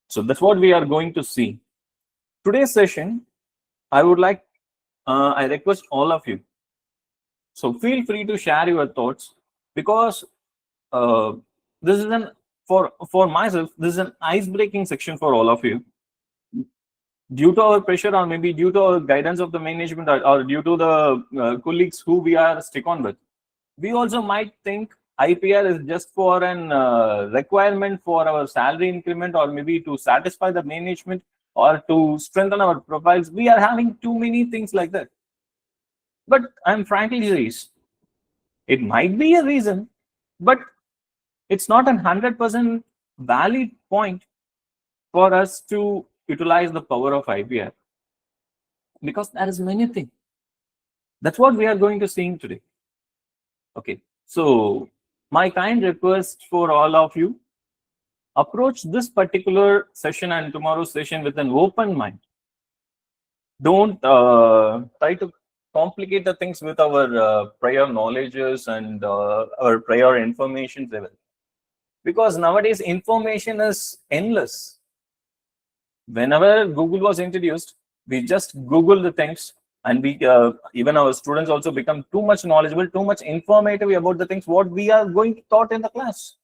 So that's what we are going to see. Today's session, I would like, I request all of you. So feel free to share your thoughts because uh, this is for myself, this is an ice-breaking section for all of you. Due to our pressure or maybe due to our guidance of the management or due to the colleagues who we are stick on with, we also might think IPR is just for an requirement for our salary increment or maybe to satisfy the management or to strengthen our profiles. We are having too many things like that. But I'm frankly serious. It might be a reason, but it's not 100% valid point for us to utilize the power of IPR because there is many things. That's what we are going to see today. Okay, so my kind request for all of you, approach this particular session and tomorrow's session with an open mind. Don't try to complicate the things with our prior knowledges and our prior information level. Because nowadays information is endless. Whenever Google was introduced, we just Google the things, and we even our students also become too much knowledgeable, too much informative about the things what we are going to taught in the class.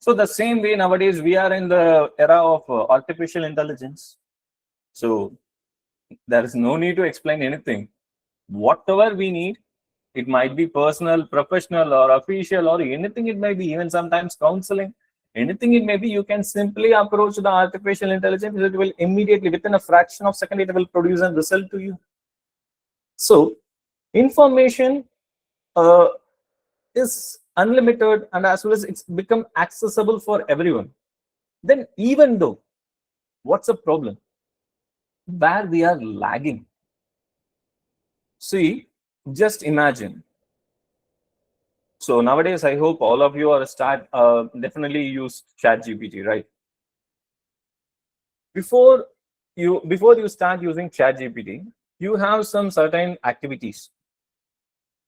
So the same way nowadays we are in the era of artificial intelligence. So there is no need to explain anything. Whatever we need, it might be personal, professional, or official, or anything it may be, even sometimes counseling, anything it may be, you can simply approach the artificial intelligence. It will immediately, within a fraction of a second, it will produce a result to you. So information is unlimited, and as well as it's become accessible for everyone. Then even though, what's the problem? Where we are lagging. See, just imagine. So nowadays, I hope all of you are definitely use ChatGPT, right? Before you start using ChatGPT, you have some certain activities,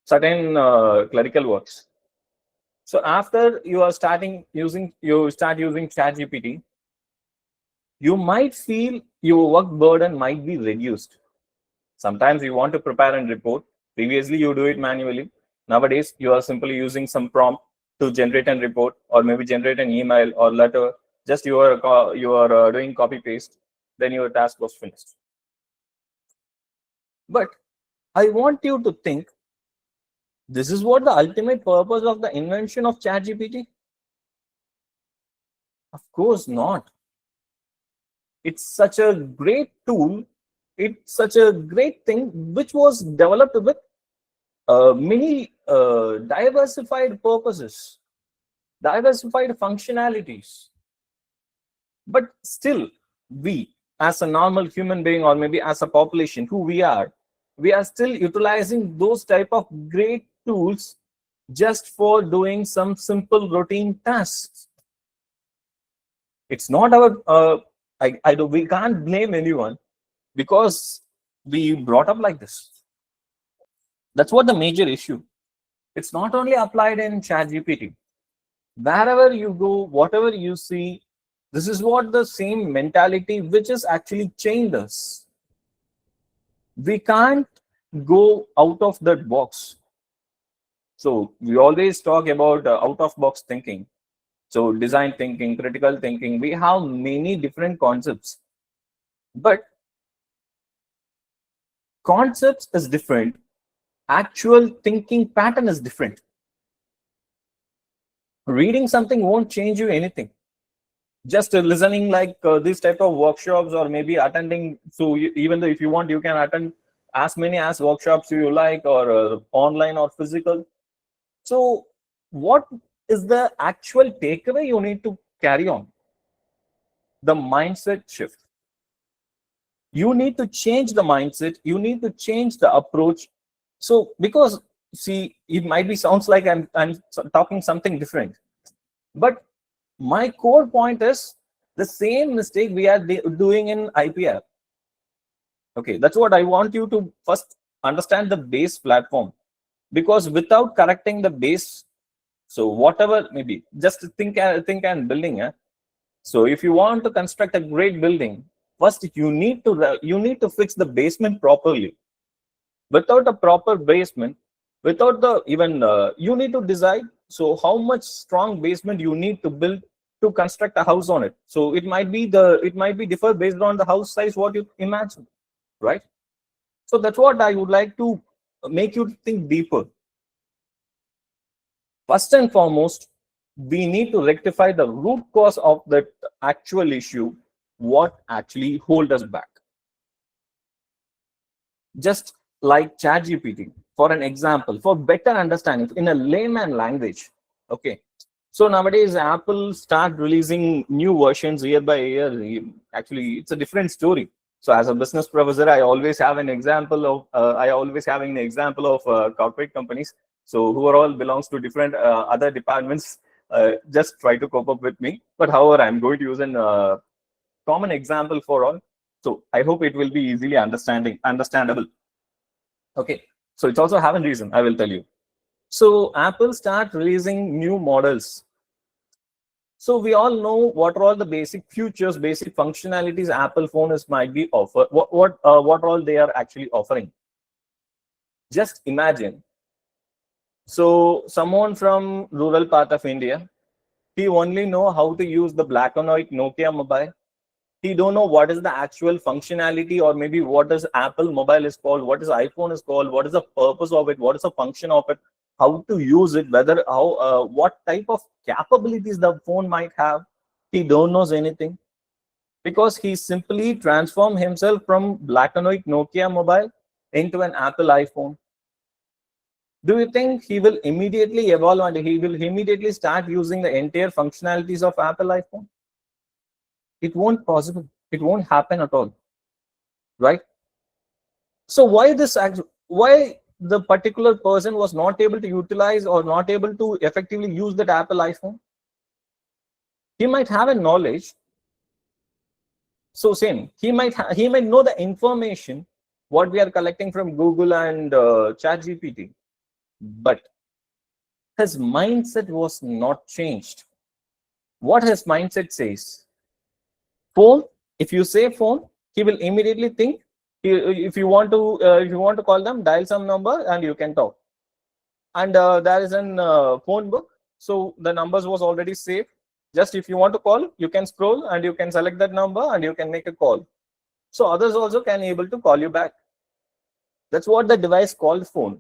certain clerical works. So after you start using ChatGPT, you might feel your work burden might be reduced. Sometimes you want to prepare a report. Previously, you do it manually. Nowadays, you are simply using some prompt to generate a report or maybe generate an email or letter. Just you are doing copy paste. Then your task was finished. But I want you to think, this is what the ultimate purpose of the invention of ChatGPT? Of course not. It's such a great tool. It's such a great thing which was developed with many diversified purposes, diversified functionalities. But still, we, as a normal human being or maybe as a population, who we are still utilizing those type of great tools just for doing some simple routine tasks. It's not our, we can't blame anyone because we brought up like this. That's what the major issue. It's not only applied in ChatGPT. Wherever you go, whatever you see, this is what the same mentality which is actually chained us. We can't go out of that box. So we always talk about out of box thinking. So design thinking, critical thinking, we have many different concepts. But concepts is different. Actual thinking pattern is different. Reading something won't change you anything. Just listening like this type of workshops or maybe attending. So even though if you want, you can attend as many as workshops you like or online or physical. So what is the actual takeaway you need to carry on? The mindset shift. You need to change the mindset. You need to change the approach. So because see, it might be sounds like I'm talking something different, but my core point is the same mistake we are doing in IPR. Okay, that's what I want you to first understand, the base platform, because without correcting the base, so whatever maybe, just think and building. So if you want to construct a great building, first you need to fix the basement properly. Without a proper basement, without the even you need to decide so how much strong basement you need to build to construct a house on it. So it might be differ based on the house size what you imagine, right? So that's what I would like to make you think deeper. First and foremost, we need to rectify the root cause of that actual issue, what actually hold us back. Just like ChatGPT, for an example, for better understanding in a layman language. Okay. So nowadays, Apple start releasing new versions year by year. Actually, it's a different story. So as a business professor, I always have an example of corporate companies. So who are all belongs to different other departments. Just try to cope up with me. But however, I'm going to use an common example for all. So I hope it will be easily understandable. Okay, so it's also have a reason, I will tell you. So Apple start releasing new models. So we all know what are all the basic features, basic functionalities Apple phone is might be offer. What all they are actually offering. Just imagine. So someone from rural part of India, he only know how to use the black and white Nokia mobile. He don't know what is the actual functionality, or maybe what is Apple mobile is called, what is iPhone is called, what is the purpose of it, what is the function of it, how to use it, whether how what type of capabilities the phone might have. He don't knows anything, because he simply transformed himself from black and white Nokia mobile into an Apple iPhone. Do you think he will immediately evolve and he will immediately start using the entire functionalities of Apple iPhone? It won't possible. It won't happen at all, right? So why the particular person was not able to utilize or not able to effectively use that Apple iPhone? He might have a knowledge. So same, he might know the information what we are collecting from Google and ChatGPT, but his mindset was not changed. What his mindset says, phone. If you say phone, he will immediately think. If you want to call them, dial some number and you can talk. And there is an phone book, so the numbers was already saved. Just if you want to call, you can scroll and you can select that number and you can make a call, so others also can able to call you back. That's what the device called phone.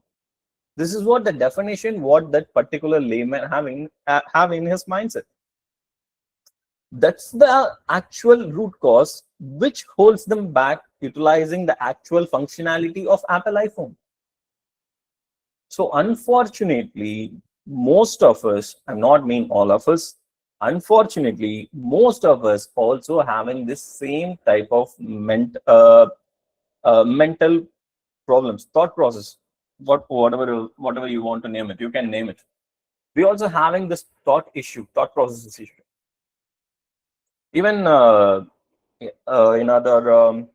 This is what the definition what that particular layman have in his mindset. That's the actual root cause which holds them back utilizing the actual functionality of Apple iPhone. So unfortunately, most of us, I'm not mean all of us, unfortunately, most of us also having this same type of mental problems, thought process, whatever you want to name it, you can name it. We also having this thought process issue. Even in other,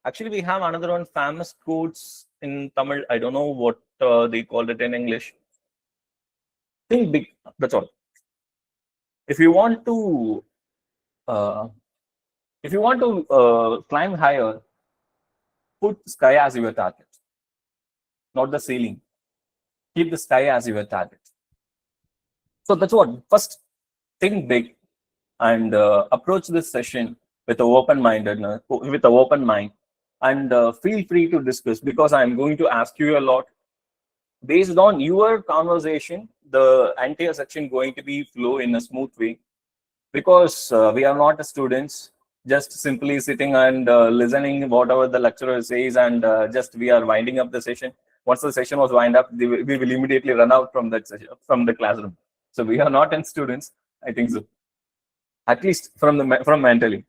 actually we have another one famous quotes in Tamil. I don't know what they call it in English. Think big. That's all. If you want to, uh, climb higher, put sky as your target, not the ceiling. Keep the sky as your target. So that's what. First, think big and approach this session with an open mind, and feel free to discuss, because I'm going to ask you a lot. Based on your conversation, the entire section going to be flow in a smooth way, because we are not students just simply sitting and listening whatever the lecturer says, and just we are winding up the session. Once the session was wind up, we will immediately run out from that session, from the classroom. So we are not in students, I think so, at least from mentally.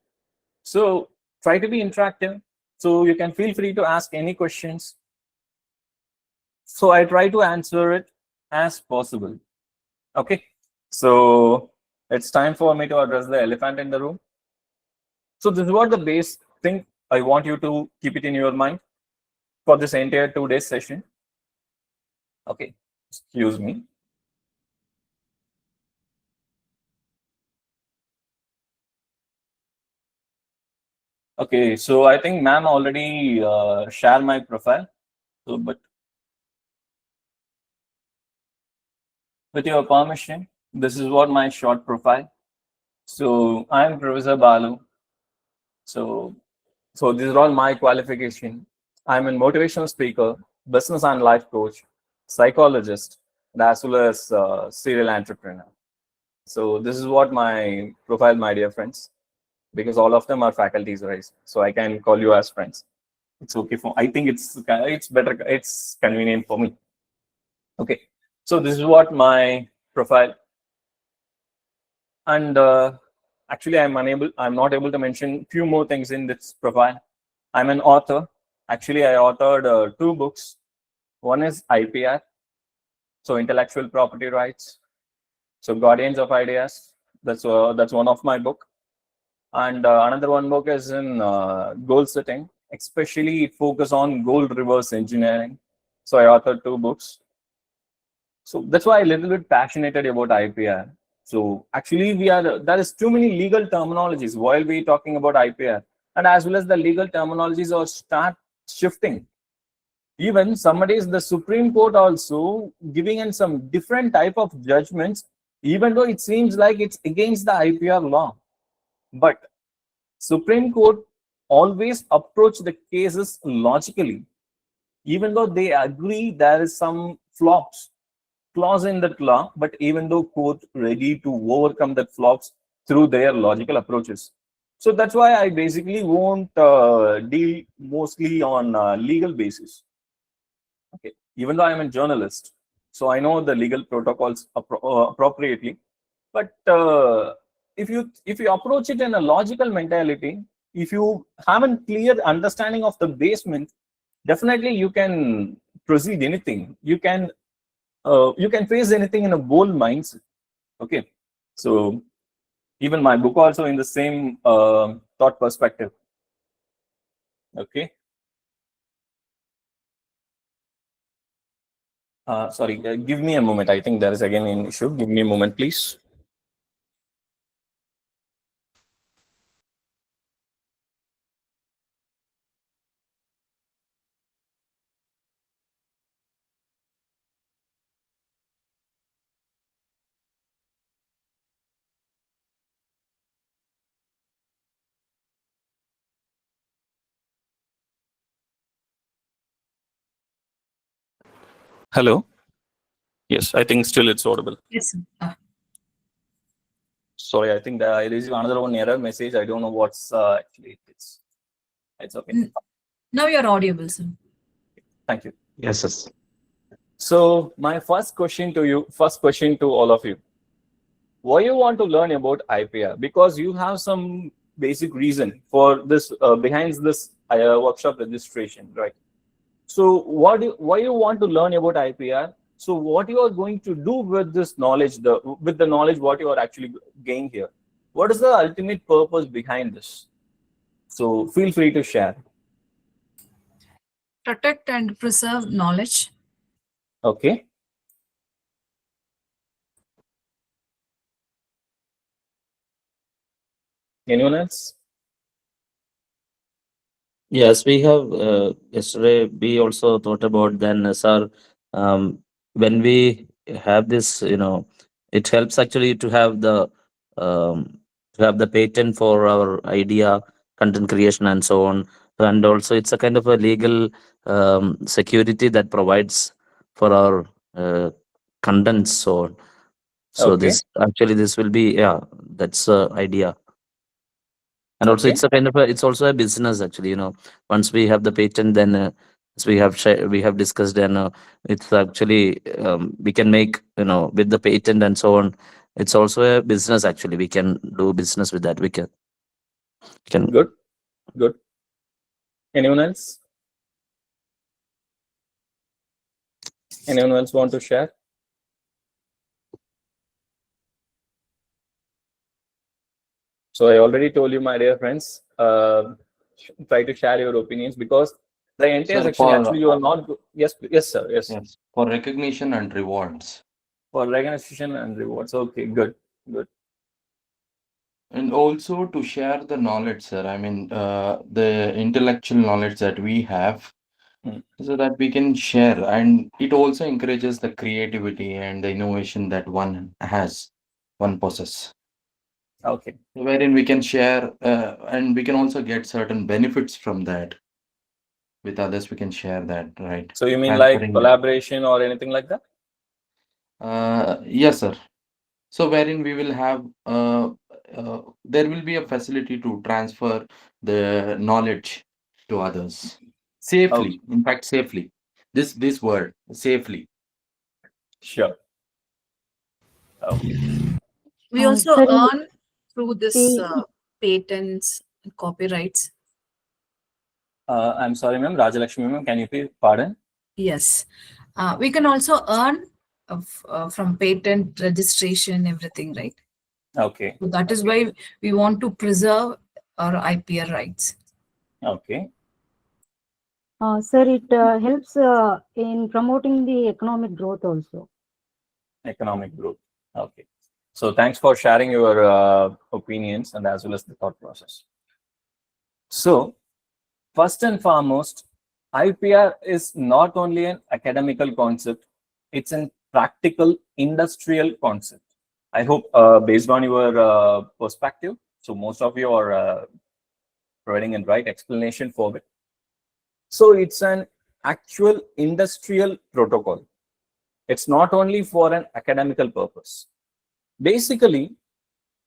So try to be interactive, so you can feel free to ask any questions, so I try to answer it as possible. Okay, so it's time for me to address the elephant in the room. So this is what the base thing I want you to keep it in your mind for this entire 2 day session. Okay, excuse me. Okay, so I think ma'am already shared my profile. So, but with your permission, this is what my short profile. So I'm Professor Balu. So, so these are all my qualification. I'm a motivational speaker, business and life coach, psychologist, and as well as serial entrepreneur. So this is what my profile, my dear friends, because all of them are faculties, right? So I can call you as friends. It's okay for. I think it's better. It's convenient for me. Okay. So this is what my profile, and actually I'm not able to mention few more things in this profile. I'm an author. Actually, I authored two books. One is IPR, so intellectual property rights. So Guardians of Ideas. That's one of my book. And another one book is in goal setting. Especially it focus on goal reverse engineering. So I authored two books. So that's why I'm a little bit passionate about IPR. So actually, there is too many legal terminologies while we talking about IPR, and as well as the legal terminologies are start shifting. Even some days the Supreme Court also giving in some different type of judgments, even though it seems like it's against the IPR law. But Supreme Court always approach the cases logically, even though they agree there is some flaws clause in that law, but even though court ready to overcome that flaws through their logical approaches. So that's why I basically won't deal mostly on legal basis. Okay, even though I'm a journalist, so I know the legal protocols appropriately. But if you approach it in a logical mentality, if you have a clear understanding of the basement, definitely you can proceed anything. You can face anything in a bold mindset. Okay, so even my book also in the same thought perspective. Okay, sorry, give me a moment. I think there is again an issue. Give me a moment, please. Hello. Yes, I think still it's audible. Yes, sir. Sorry, I think that I received another one error message. I don't know what's actually it's. It's okay. Now you're audible, sir. Thank you. Yes, yes. So my first question to all of you, why you want to learn about IPR? Because you have some basic reason for this behind this workshop registration, right? So why you want to learn about IPR? So what you are going to do with this knowledge, with the knowledge what you are actually gain here? What is the ultimate purpose behind this? So feel free to share. Protect and preserve knowledge. Okay. Anyone else? Yes, we have yesterday we also thought about then, sir, when we have this, it helps actually to have the patent for our idea, content creation, and so on. And also, it's a kind of a legal security that provides for our contents. So Okay. this will be, yeah, that's the idea. And also Okay. it's a kind of a, it's also a business actually, once we have the patent, then as we have discussed, and it's actually, we can make, with the patent and so on, it's also a business actually. We can do business with that. We can Good. Good. Anyone else? Anyone else want to share? So I already told you, my dear friends, try to share your opinions because the entire Sir, section actually for you are not. Yes, yes, sir. Yes, yes, for recognition and rewards. for recognition and rewards. Okay, good, good. And also to share the knowledge, sir. I mean, the intellectual knowledge that we have, Hmm. so that we can share. And it also encourages the creativity and the innovation that one possess, Okay. wherein we can share, and we can also get certain benefits from that. With others, we can share that, right? So you mean like Transferring it. collaboration or anything like that? Yes, sir. So wherein we will have, there will be a facility to transfer the knowledge to others Okay, safely. In fact, safely. This word, safely. sure. Okay. We also Sir, in earn through this the patents and copyrights. I'm sorry, ma'am. Rajalakshmi, ma'am, can you please pardon? Yes. We can also earn from patent registration, everything, right? Okay. So that is Okay. why we want to preserve our IPR rights. Okay. sir, it helps in promoting the economic growth also. Economic growth. Okay. So thanks for sharing your opinions and as well as the thought process. So first and foremost, IPR is not only an academical concept, it's a practical industrial concept. I hope based on your perspective, so most of you are providing a right explanation for it. So it's an actual industrial protocol. It's not only for an academical purpose. Basically,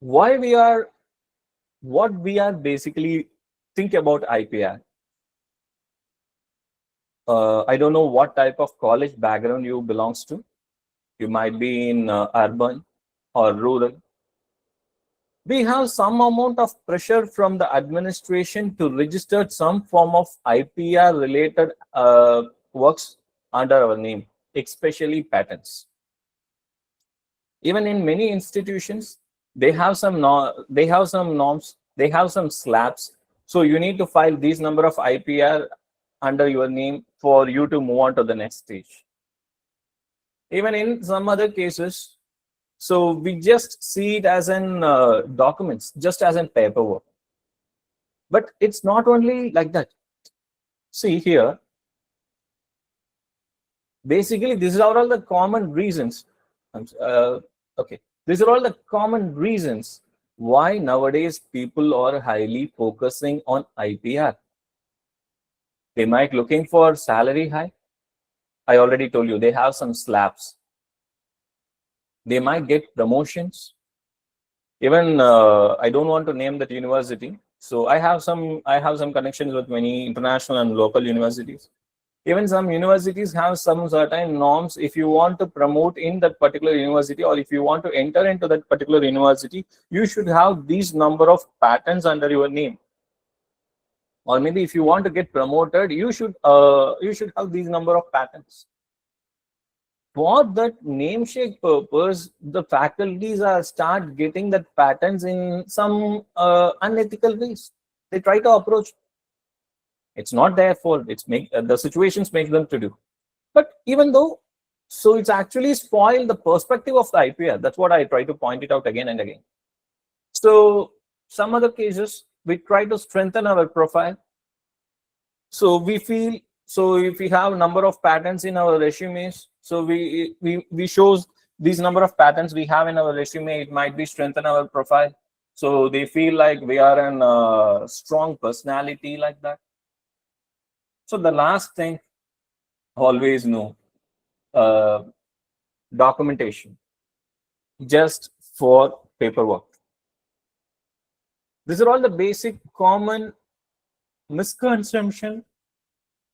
why we are what we are basically think about IPR. I don't know what type of college background you belongs to. You might be in urban or rural. We have some amount of pressure from the administration to register some form of IPR related works under our name, especially patents. Even in many institutions, they have some they have some norms, they have some slabs. So you need to file these number of IPR under your name for you to move on to the next stage. Even in some other cases, so we just see it as an documents, just as in paperwork. But it's not only like that. See here, basically, these are all the common reasons. Okay, these are all the common reasons why nowadays people are highly focusing on IPR. They might looking for salary high. I already told you they have some slabs. They might get promotions. Even I don't want to name that university. So I have some connections with many international and local universities. Even some universities have some certain norms. If you want to promote in that particular university or if you want to enter into that particular university, you should have these number of patents under your name. Or maybe if you want to get promoted, you should have these number of patents. For that namesake purpose, the faculties are start getting that patents in some unethical ways. They try to approach. It's not their fault. It's make the situations make them to do. But even though, so it's actually spoiled the perspective of the IPR. That's what I try to point it out again and again. So some other cases, we try to strengthen our profile. So we feel, so if we have number of patents in our resumes, so we shows these number of patents we have in our resume, it might be strengthen our profile. So they feel like we are an strong personality like that. So the last thing, always know, uh, documentation just for paperwork. These are all the basic common misconception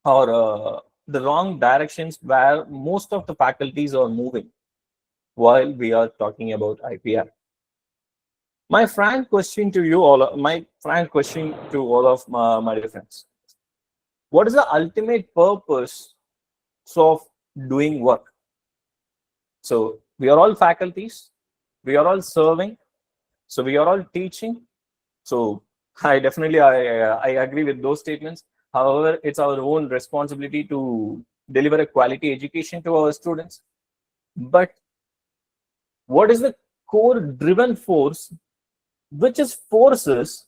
or the wrong directions where most of the faculties are moving while we are talking about IPR. My frank question to you all, my frank question to all of my dear friends: what is the ultimate purpose of doing work? So we are all faculties, we are all serving, so we are all teaching. So I definitely I agree with those statements. However, it's our own responsibility to deliver a quality education to our students. But what is the core driven force which is forces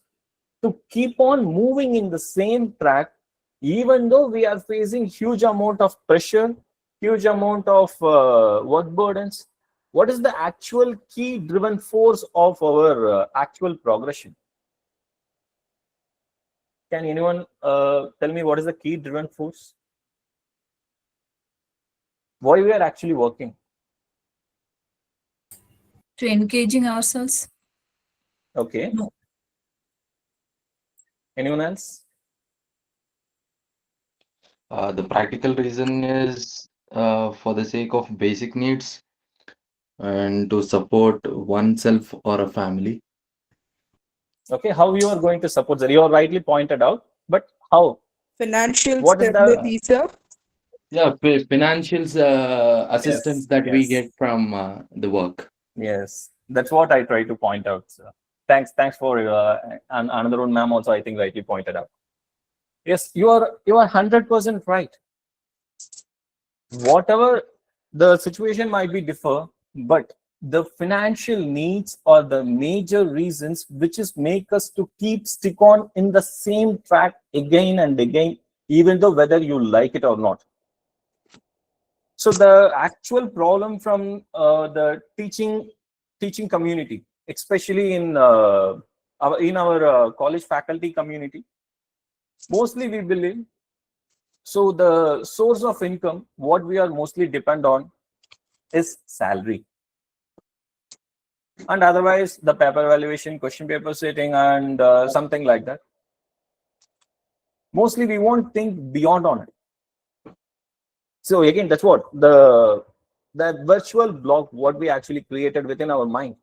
to keep on moving in the same track, even though we are facing huge amount of pressure, huge amount of work burdens. What is the actual key driven force of our actual progression? Can anyone tell me what is the key driven force? Why we are actually working? To engaging ourselves. Okay. No. Anyone else? The practical reason is for the sake of basic needs and to support oneself or a family. Okay, how you are going to support that? You are rightly pointed out, but how? Financial What is the stability, sir. Yeah, financial assistance that we yes, get from the work. yes. That's what I try to point out. Sir. Thanks for and another one, ma'am. Also, I think rightly pointed out. Yes, you are 100% right. Whatever the situation might be differ, but the financial needs are the major reasons which is make us to keep stick on in the same track again and again, even though whether you like it or not. So the actual problem from the teaching community, especially in our college faculty community, mostly we believe. So the source of income, what we are mostly depend on, is salary, and otherwise the paper evaluation, question paper sitting, and something like that. Mostly we won't think beyond on it. So again, that's what the virtual block what we actually created within our mind.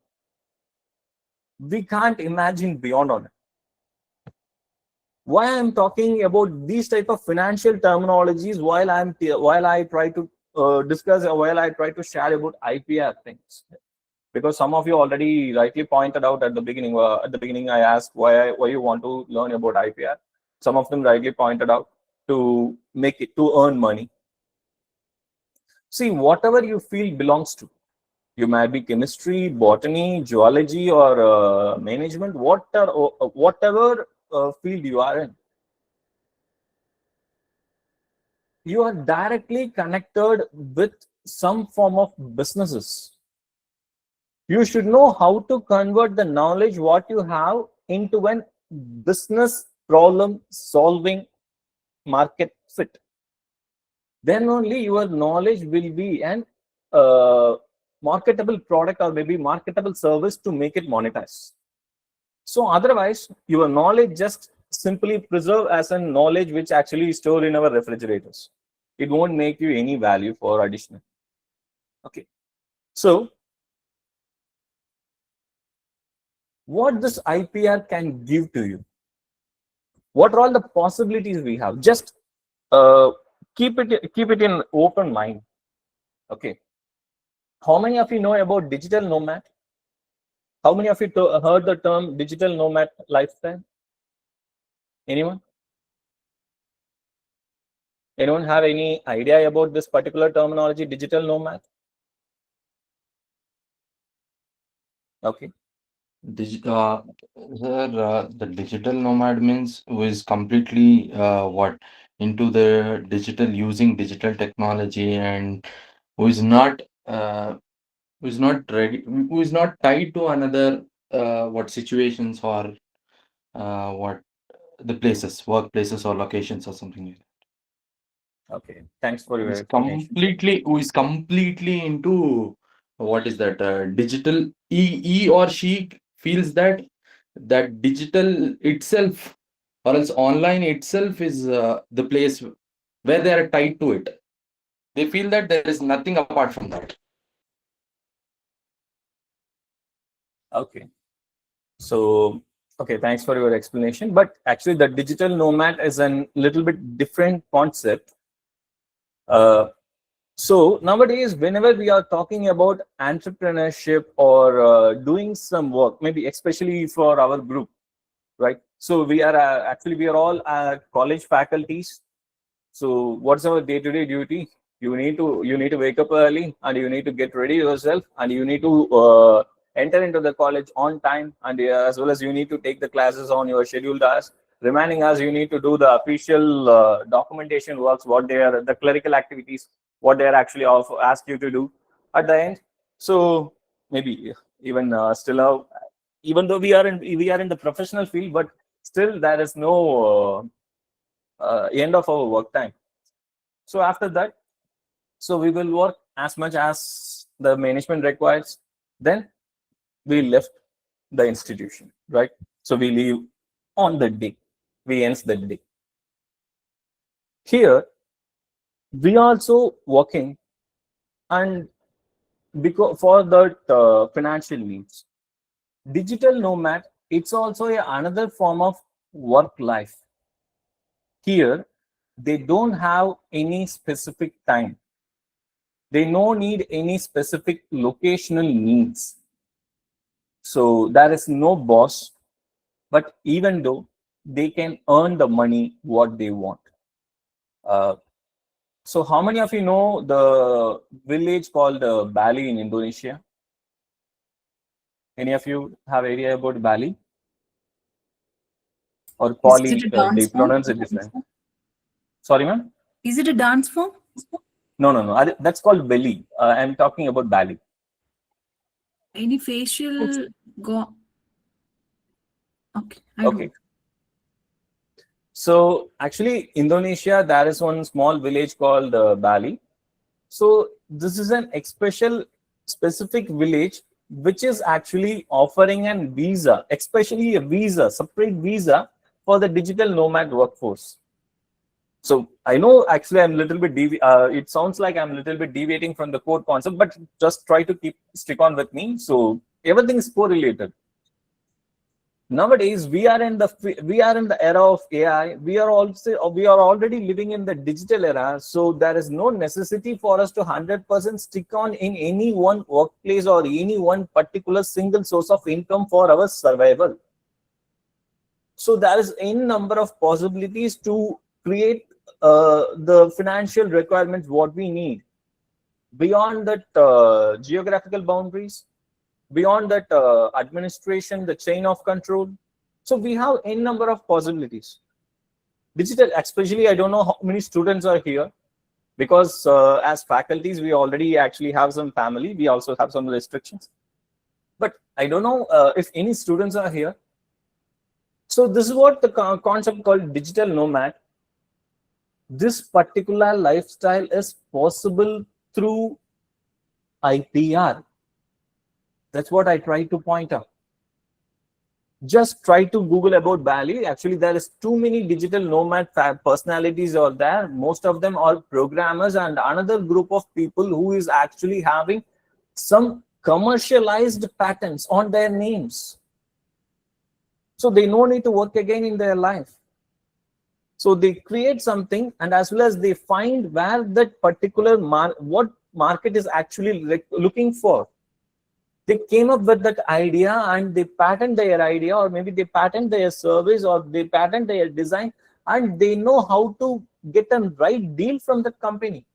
We can't imagine beyond on it. Why I'm talking about these type of financial terminologies while I try to discuss or while I try to share about IPR things, because some of you already rightly pointed out at the beginning. At the beginning, I asked why you want to learn about IPR. Some of them rightly pointed out to make it to earn money. See, whatever you feel belongs to. You might be chemistry, botany, geology, or management, whatever field you are in. You are directly connected with some form of businesses. You should know how to convert the knowledge what you have into an business problem solving market fit. Then only your knowledge will be an marketable product or maybe marketable service to make it monetize. So otherwise, your knowledge just simply preserve as a knowledge which actually is stored in our refrigerators. It won't make you any value for additional. Okay. So what this IPR can give to you? What are all the possibilities we have? Just keep it in open mind. Okay. How many of you know about digital nomad? How many of you heard the term digital nomad lifestyle? Anyone? Anyone have any idea about this particular terminology, digital nomad? Okay. Sir, the digital nomad means who is completely into the digital, using digital technology, and who is not ready, who is not tied to another what situations or what the places, workplaces or locations or something like that. Okay. Thanks for Who your is explanation. completely into what is that digital, he or she feels that digital itself or else online itself is the place where they are tied to it. They feel that there is nothing apart from that. Okay. So, okay, thanks for your explanation. But actually, the digital nomad is a little bit different concept. So nowadays, whenever we are talking about entrepreneurship or doing some work, maybe especially for our group, right? So we are actually we are all college faculties. So what's our day-to-day duty? You need to wake up early and you need to get ready yourself and you need to enter into the college on time, and as well as you need to take the classes on your scheduled hours. Remaining hours, you need to do the official documentation works, what they are, the clerical activities, what they are actually ask you to do at the end. So maybe even still, even though we are in the professional field, but still there is no end of our work time. So after that, so we will work as much as the management requires. Then we left the institution, right? So we leave on the day. We ends the day. Here, we also working and because for that financial needs. Digital nomad, it's also another form of work life. Here, they don't have any specific time. They no need any specific locational needs. So there is no boss, but even though they can earn the money what they want. Uh, so how many of you know the village called Bali in Indonesia? Any of you have idea about Bali? Or Is it Pali, a dance they form? pronounce it different. Sorry, ma'am? Is it a dance form? No. That's called Bali. I'm talking about Bali. Any facial go? Okay. I Okay. So actually, Indonesia, there is one small village called Bali. So this is an specific village which is actually offering a visa, especially a visa, separate visa for the digital nomad workforce. So I know actually I'm a little bit it sounds like I'm a little bit deviating from the core concept, but just try to stick on with me. So everything is correlated. Nowadays we are in the era of AI. We are already living in the digital era. So there is no necessity for us to 100% stick on in any one workplace or any one particular single source of income for our survival. So there is a number of possibilities to create the financial requirements what we need beyond that geographical boundaries, beyond that administration, the chain of control. So we have a number of possibilities. Digital, especially, I don't know how many students are here, because as faculties, we already actually have some family. We also have some restrictions. But I don't know if any students are here. So this is what the concept called digital nomad. This particular lifestyle is possible through IPR. That's what I try to point out. Just try to Google about Bali. Actually, there is too many digital nomad personalities are there. Most of them are programmers and another group of people who is actually having some commercialized patents on their names. So they no need to work again in their life. So they create something, and as well as they find where that particular what market is actually looking for. They came up with that idea and they patent their idea, or maybe they patent their service, or they patent their design, and they know how to get a right deal from that company.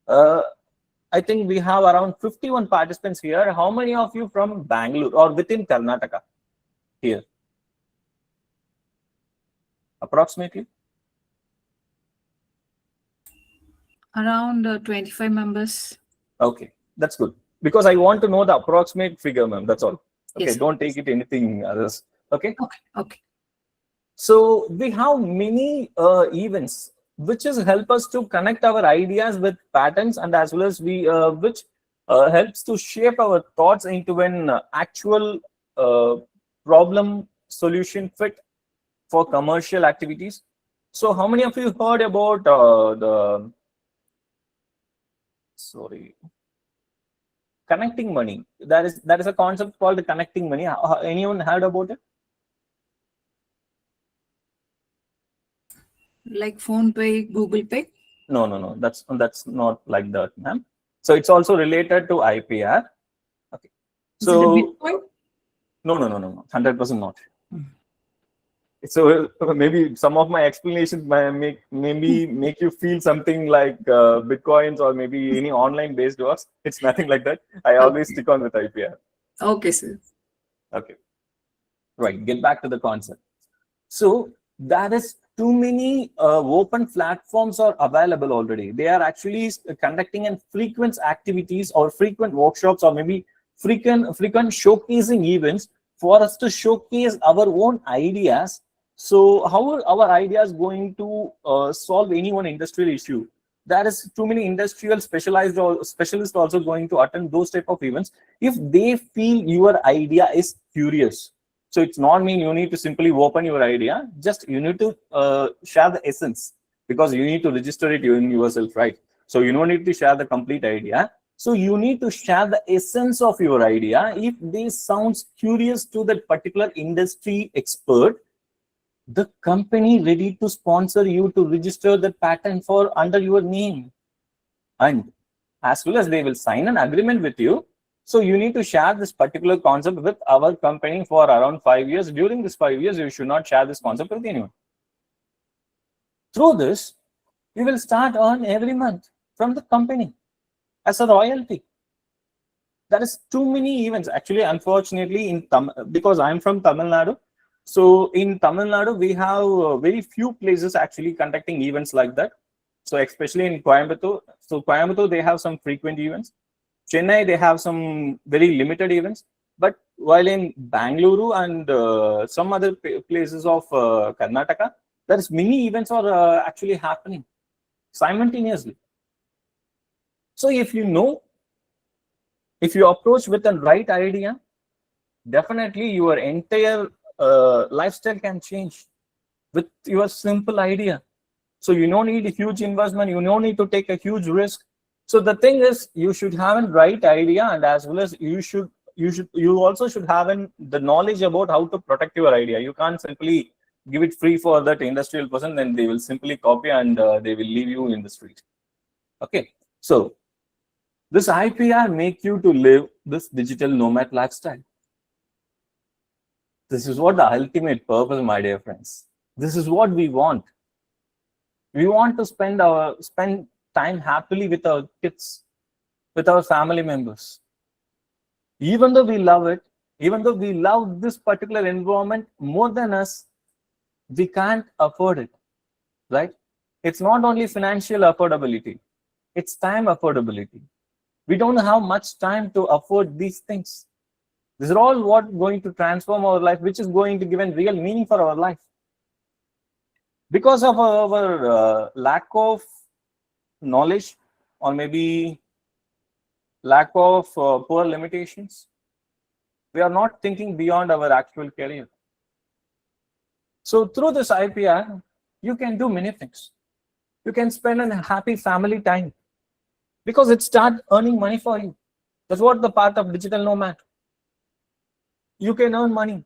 I think we have around 51 participants here. How many of you from Bangalore or within Karnataka here? Approximately? Around 25 members. Okay, that's good. Because I want to know the approximate figure, ma'am. That's all. Okay, Yes. don't take it anything others. Okay. Okay. So we have many events which is help us to connect our ideas with patterns, and as well as we which helps to shape our thoughts into an actual problem solution fit for commercial activities. So how many of you heard about connecting money? That is a concept called the connecting money. Anyone heard about it? Like Phone Pay, Google Pay? No. That's not like that, ma'am. So it's also related to IPR. Okay. Is So it a Bitcoin? no, 100% not. So maybe some of my explanations might make you feel something like Bitcoins or maybe any online based works. It's nothing like that. I always stick on with IPR. Okay, sir. Okay, right. Get back to the concept. So there is too many open platforms are available already. They are actually conducting and frequent activities or frequent workshops or maybe frequent showcasing events for us to showcase our own ideas. So how are our ideas going to solve any one industrial issue? There is too many industrial specialized or specialists also going to attend those type of events if they feel your idea is curious. So it's not mean you need to simply open your idea, just you need to share the essence, because you need to register it in yourself, right? So you don't need to share the complete idea. So you need to share the essence of your idea. If this sounds curious to that particular industry expert, the company ready to sponsor you to register the patent for under your name. And as well as they will sign an agreement with you. So you need to share this particular concept with our company for around 5 years. During this 5 years, you should not share this concept with anyone. Through this, you will start earn every month from the company as a royalty. There is too many events. Actually, unfortunately, because I'm from Tamil Nadu, so in Tamil Nadu, we have very few places actually conducting events like that. So especially in Coimbatore, so Coimbatore, they have some frequent events. Chennai, they have some very limited events. But while in Bangalore and some other places of Karnataka, there's many events are actually happening simultaneously. So if you approach with the right idea, definitely your entire lifestyle can change with your simple idea. So you don't need a huge investment, you don't need to take a huge risk. So the thing is, you should have a right idea, and as well as you also should have the knowledge about how to protect your idea. You can't simply give it free for that industrial person, then they will simply copy and they will leave you in the street. Okay, so this IPR make you to live this digital nomad lifestyle. This is what the ultimate purpose, my dear friends. This is what we want. We want to spend time happily with our kids, with our family members. Even though we love it, even though we love this particular environment more than us, we can't afford it, right? It's not only financial affordability, it's time affordability. We don't have much time to afford these things. These are all what going to transform our life, which is going to give a real meaning for our life. Because of our lack of knowledge, or maybe lack of poor limitations, we are not thinking beyond our actual career. So through this IPR, you can do many things. You can spend a happy family time because it starts earning money for you. That's what the part of digital nomad. You can earn money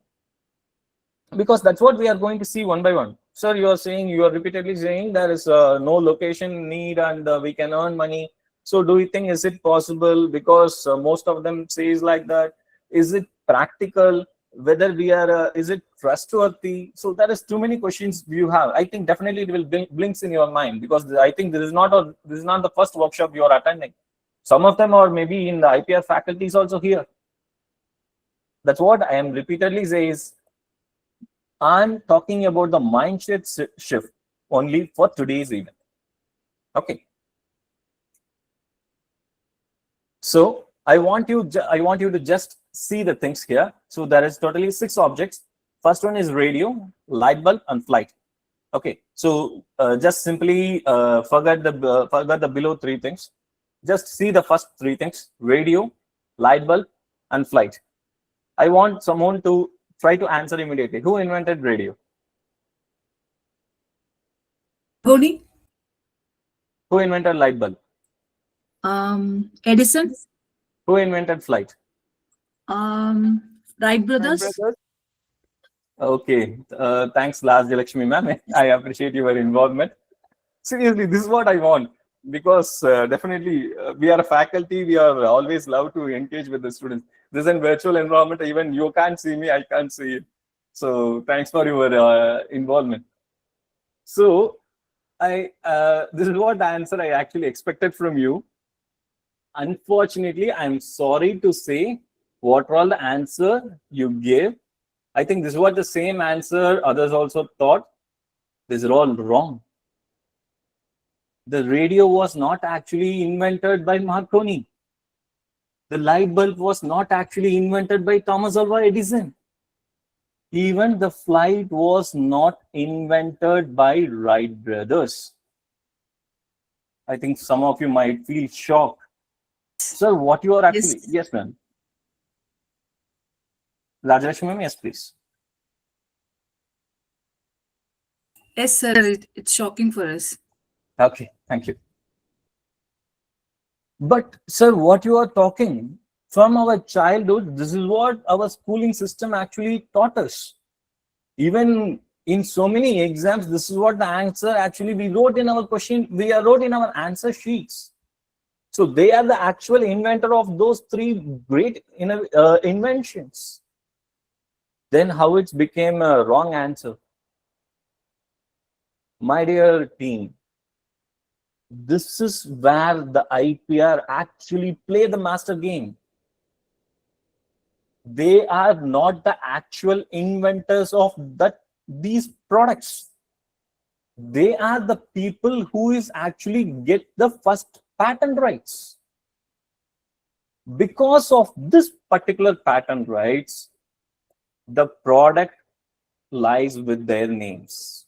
because that's what we are going to see one by one. Sir, you are repeatedly saying there is no location need and we can earn money. So do you think, is it possible? Because most of them says like that. Is it practical? Whether we are, is it trustworthy? So there is too many questions you have. I think definitely it will blinks in your mind, because I think this is not the first workshop you are attending. Some of them are maybe in the IPR faculties also here. That's what I am repeatedly says. I'm talking about the mindset shift only for today's event. Okay. So I want you to just see the things here. So there is totally 6 objects. First one is radio, light bulb, and flight. Okay. So just simply forget the below 3 things. Just see the first 3 things: radio, light bulb, and flight. I want someone to try to answer immediately. Who invented radio? Dhoni, Who invented light bulb? Edison, Who invented flight? Wright brothers. Okay. Thanks, Last Lakshmi ma'am. I appreciate your involvement. Seriously, this is what I want, because definitely we are a faculty. We are always love to engage with the students. This is a virtual environment. Even you can't see me, I can't see you. So thanks for your involvement. So this is what the answer I actually expected from you. Unfortunately, I'm sorry to say, what all the answer you gave, I think this was the same answer others also thought. These are all wrong. The radio was not actually invented by Marconi. The light bulb was not actually invented by Thomas Alva Edison. Even the flight was not invented by Wright brothers. I think some of you might feel shocked. Sir, what you are actually... Yes, ma'am. Rajalakshmi ma'am, yes, please. Yes, sir. It's shocking for us. Okay, thank you. But, sir, what you are talking from our childhood, this is what our schooling system actually taught us. Even in so many exams, this is what the answer actually we wrote in our question, we wrote in our answer sheets. So they are the actual inventor of those three great inventions. Then how it became a wrong answer? My dear team, this is where the IPR actually play the master game. They are not the actual inventors of these products. They are the people who is actually get the first patent rights. Because of this particular patent rights, the product lies with their names.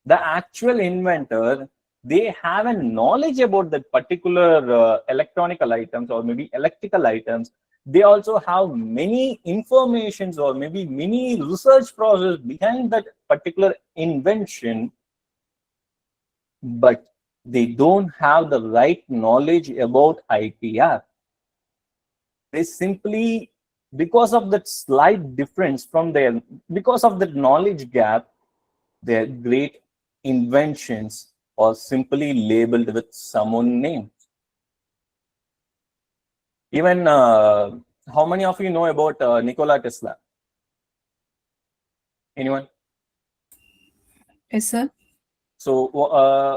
The actual inventor, they have a knowledge about that particular electronical items or maybe electrical items. They also have many informations or maybe many research process behind that particular invention, but they don't have the right knowledge about IPR. They simply, because of that slight difference from their, because of that knowledge gap, their great inventions are simply labeled with someone name. Even how many of you know about Nikola Tesla? Anyone? Yes, sir. So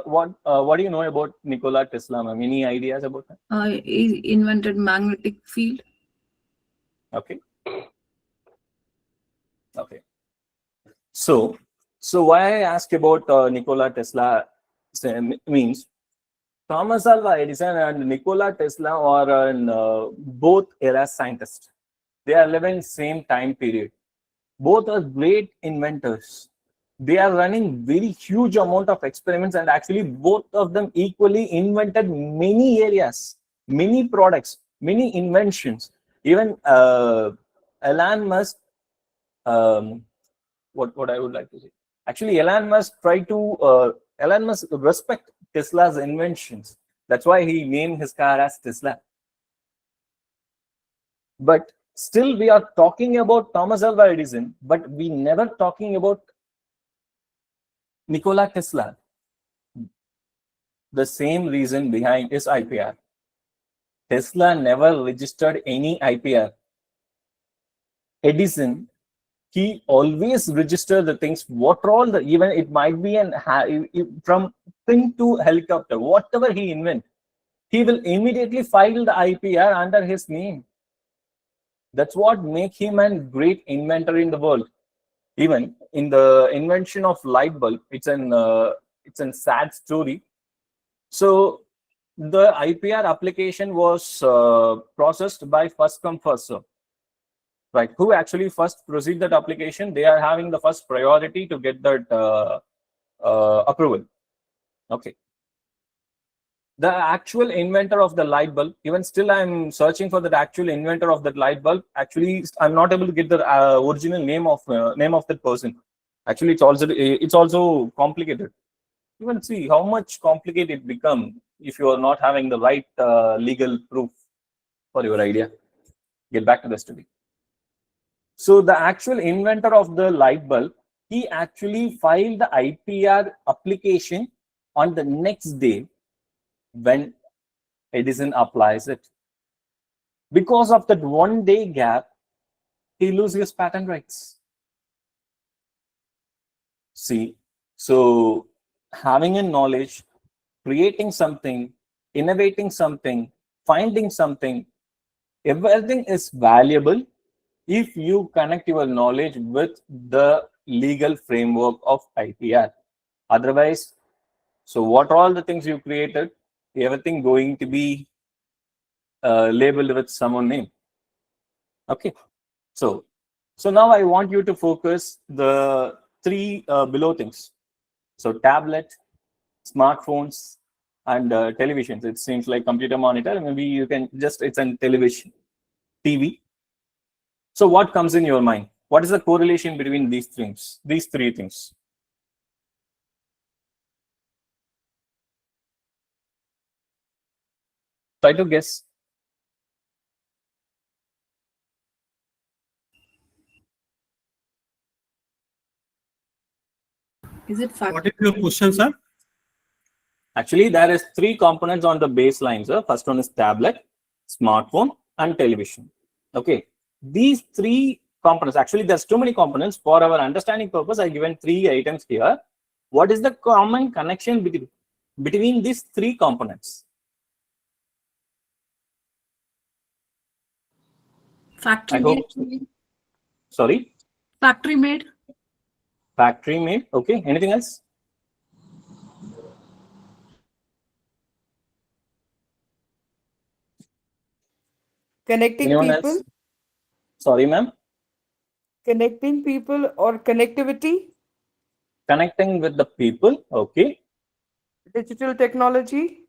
what do you know about Nikola Tesla, ma'am? Any ideas about that? He invented magnetic field. Okay. Okay. So why I ask about Nikola Tesla means Thomas Alva Edison and Nikola Tesla are both era scientists. They are living same time period. Both are great inventors. They are running very huge amount of experiments, and actually both of them equally invented many areas, many products, many inventions. Even Elon Musk, what I would like to say. Actually, Elon Musk respect Tesla's inventions. That's why he named his car as Tesla. But still, we are talking about Thomas Alva Edison, but we never talking about Nikola Tesla. The same reason behind his IPR. Tesla never registered any IPR. Edison, he always register the things, what all the, even it might be from thing to helicopter, whatever he invent, he will immediately file the IPR under his name. That's what make him a great inventor in the world. Even in the invention of light bulb, it's a sad story. So the IPR application was processed by first come first serve. Right, who actually first proceed that application, they are having the first priority to get that approval. Okay. The actual inventor of the light bulb, even still I'm searching for the actual inventor of that light bulb. Actually, I'm not able to get the original name of that person. Actually, it's also complicated. Even see how much complicated it become if you are not having the right legal proof for your idea. Get back to the study. So the actual inventor of the light bulb, he actually filed the IPR application on the next day when Edison applies it. Because of that 1 day gap, he loses his patent rights. See, so having a knowledge, creating something, innovating something, finding something, Everything is valuable if you connect your knowledge with the legal framework of IPR. Otherwise, so what are all the things you created? Everything going to be labeled with someone name. Okay, so now I want you to focus the three below things. So tablet, smartphones, and televisions. It seems like computer monitor. Maybe you can just, it's a television, TV. So what comes in your mind? What is the correlation between these things? These three things. Try to guess. Is it fact? What is your question, sir? Actually, there is three components on the baseline, sir. First one is tablet, smartphone, and television. Okay, these three components, actually there's too many components. For our understanding purpose, I given three items here. What is the common connection between these three components? Factory I hope. made. Sorry, Factory made. factory made. Okay, anything else? Connecting Anyone people, else? Sorry, ma'am. connecting people or connectivity, Connecting with the people. Okay, digital technology.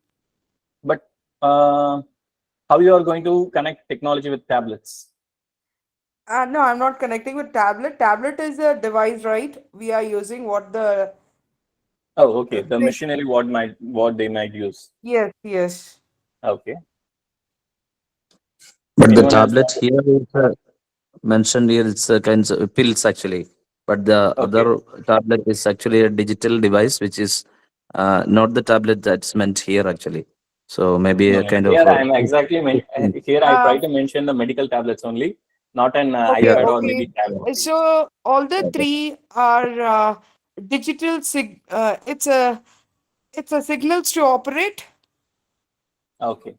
but how you are going to connect technology with tablets? No, I'm not connecting with tablet. Tablet is a device, right? We are using what the Oh, okay. The thing- machinery what they might use. Yes, yes. Okay. But the Anyone else? tablet here is mentioned here, it's kinds of pills actually. But the Okay. other tablet is actually a digital device, which is not the tablet that's meant here actually. So maybe No, a no. kind Here of I am exactly here I try Uh, to mention the medical tablets only, not an okay, yeah. iPad or okay. maybe tablet. So all the Okay. three are digital it's a signals to operate. Okay.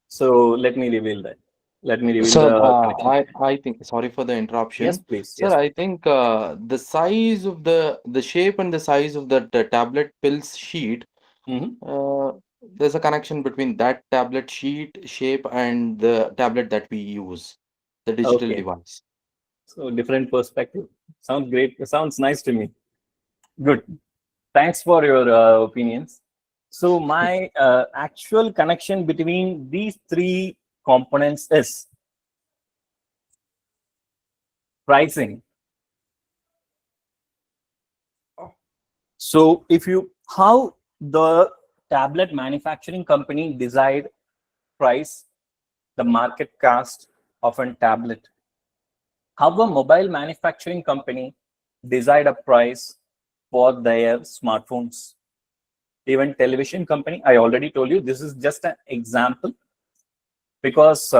So let me reveal that. Let me reveal Sir, the connection. I think, sorry for the Yes, interruption. please. Sir, Yes. I think the size of the shape and the size of the tablet pills sheet, Mhm. there's a connection between that tablet sheet shape and the tablet that we use, the digital Okay. device. So different perspective. Sounds great. Sounds nice to me. Good. Thanks for your opinions. So my actual connection between these three components is pricing. So if you, how the tablet manufacturing company decide price, the market cost of a tablet, how a mobile manufacturing company decide a price for their smartphones, even television company. I already told you this is just an example, because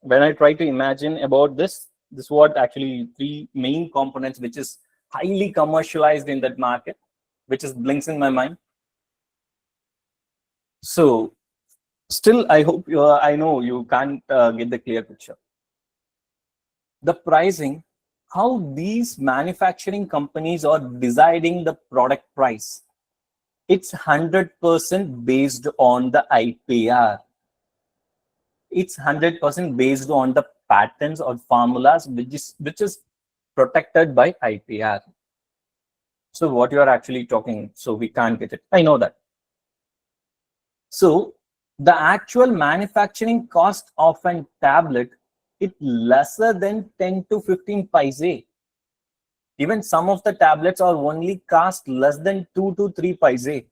when I try to imagine about this what actually three main components which is highly commercialized in that market, which is blinks in my mind. So still, I hope you I know you can't get the clear picture. The pricing, how these manufacturing companies are deciding the product price. It's 100% based on the IPR. It's 100% based on the patents or formulas which is protected by IPR. So what you are actually talking, so we can't get it. I know that. So the actual manufacturing cost of a tablet is lesser than 10 to 15 paise. Even some of the tablets are only cost less than 2 to 3 paise.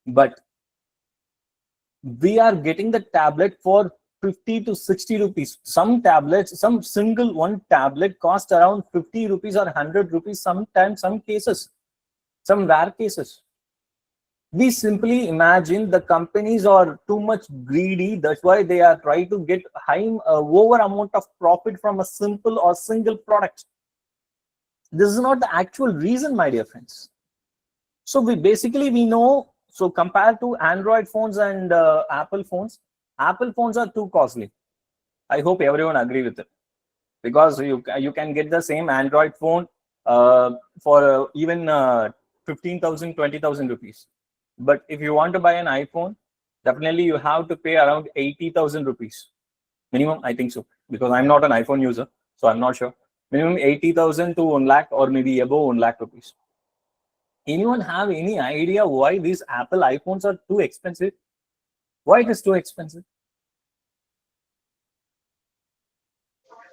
But we are getting the tablet for 50 to 60 rupees. Some tablets, some single one tablet cost around 50 rupees or 100 rupees sometimes, some cases, some rare cases. We simply imagine the companies are too much greedy. That's why they are trying to get high over amount of profit from a simple or single product. This is not the actual reason, my dear friends. So we know. So compared to Android phones and Apple phones are too costly. I hope everyone agree with it, because you can get the same Android phone for even 15,000, 20,000 rupees. But if you want to buy an iPhone, definitely you have to pay around 80,000 rupees minimum. I think so, because I'm not an iPhone user, so I'm not sure. Minimum 80,000 to 1 lakh, or maybe above 1 lakh rupees. Anyone have any idea why these Apple iPhones are too expensive? Why it is too expensive?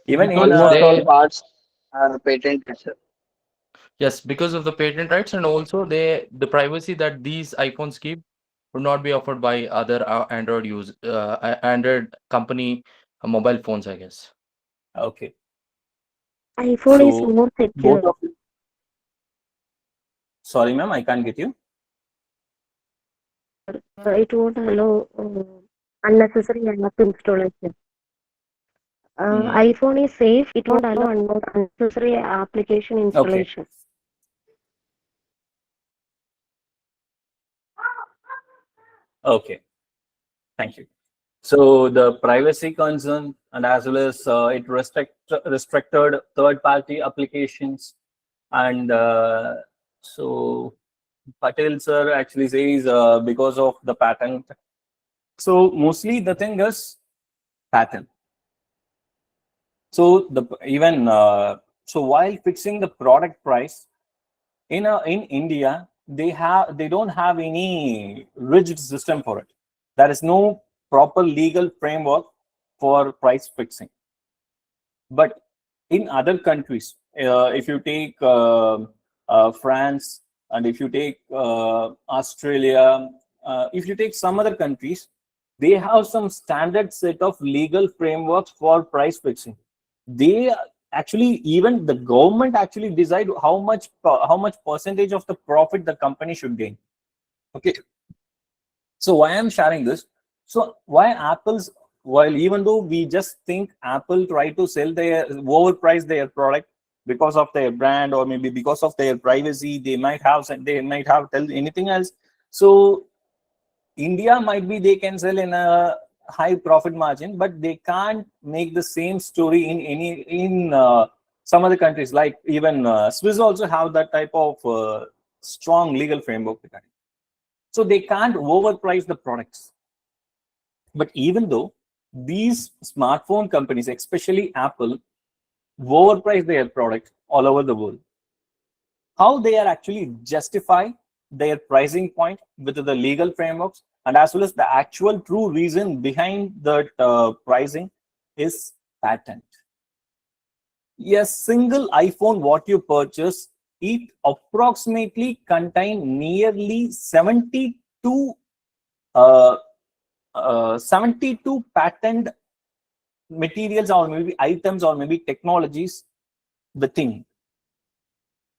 Even in Because Almost all they, parts are patented, sir. yes, because of the patent rights, and also the privacy that these iPhones keep would not be offered by other Android company mobile phones, I guess. okay, iPhone is so more both secure. of you. Sorry, ma'am, I can't get you. It won't allow unnecessary app installation. iPhone is safe. It won't allow unnecessary application Okay. installation. Okay, thank you. So the privacy concern, and as well as it restricted third-party applications, and so Patel sir actually says because of the patent. So mostly the thing is patent. So the even so while fixing the product price in India, they don't have any rigid system for it. There is no proper legal framework for price fixing. But in other countries, if you take France, and if you take Australia, if you take some other countries, they have some standard set of legal frameworks for price fixing. They actually, even the government actually decide how much percentage of the profit the company should gain. Okay, so why I'm sharing this? So why Apple's, while even though we just think Apple try to sell their overprice their product because of their brand, or maybe because of their privacy, they might have tell anything else. So India might be they can sell in a high profit margin, but they can't make the same story in some other countries, like even Swiss also have that type of strong legal framework. So they can't overprice the products. But even though these smartphone companies, especially Apple, overprice their product all over the world, how they are actually justify their pricing point with the legal frameworks, and as well as the actual true reason behind that pricing is patent. A single iPhone what you purchase, it approximately contain nearly 72 uh, 72 patent materials, or maybe items, or maybe technologies within.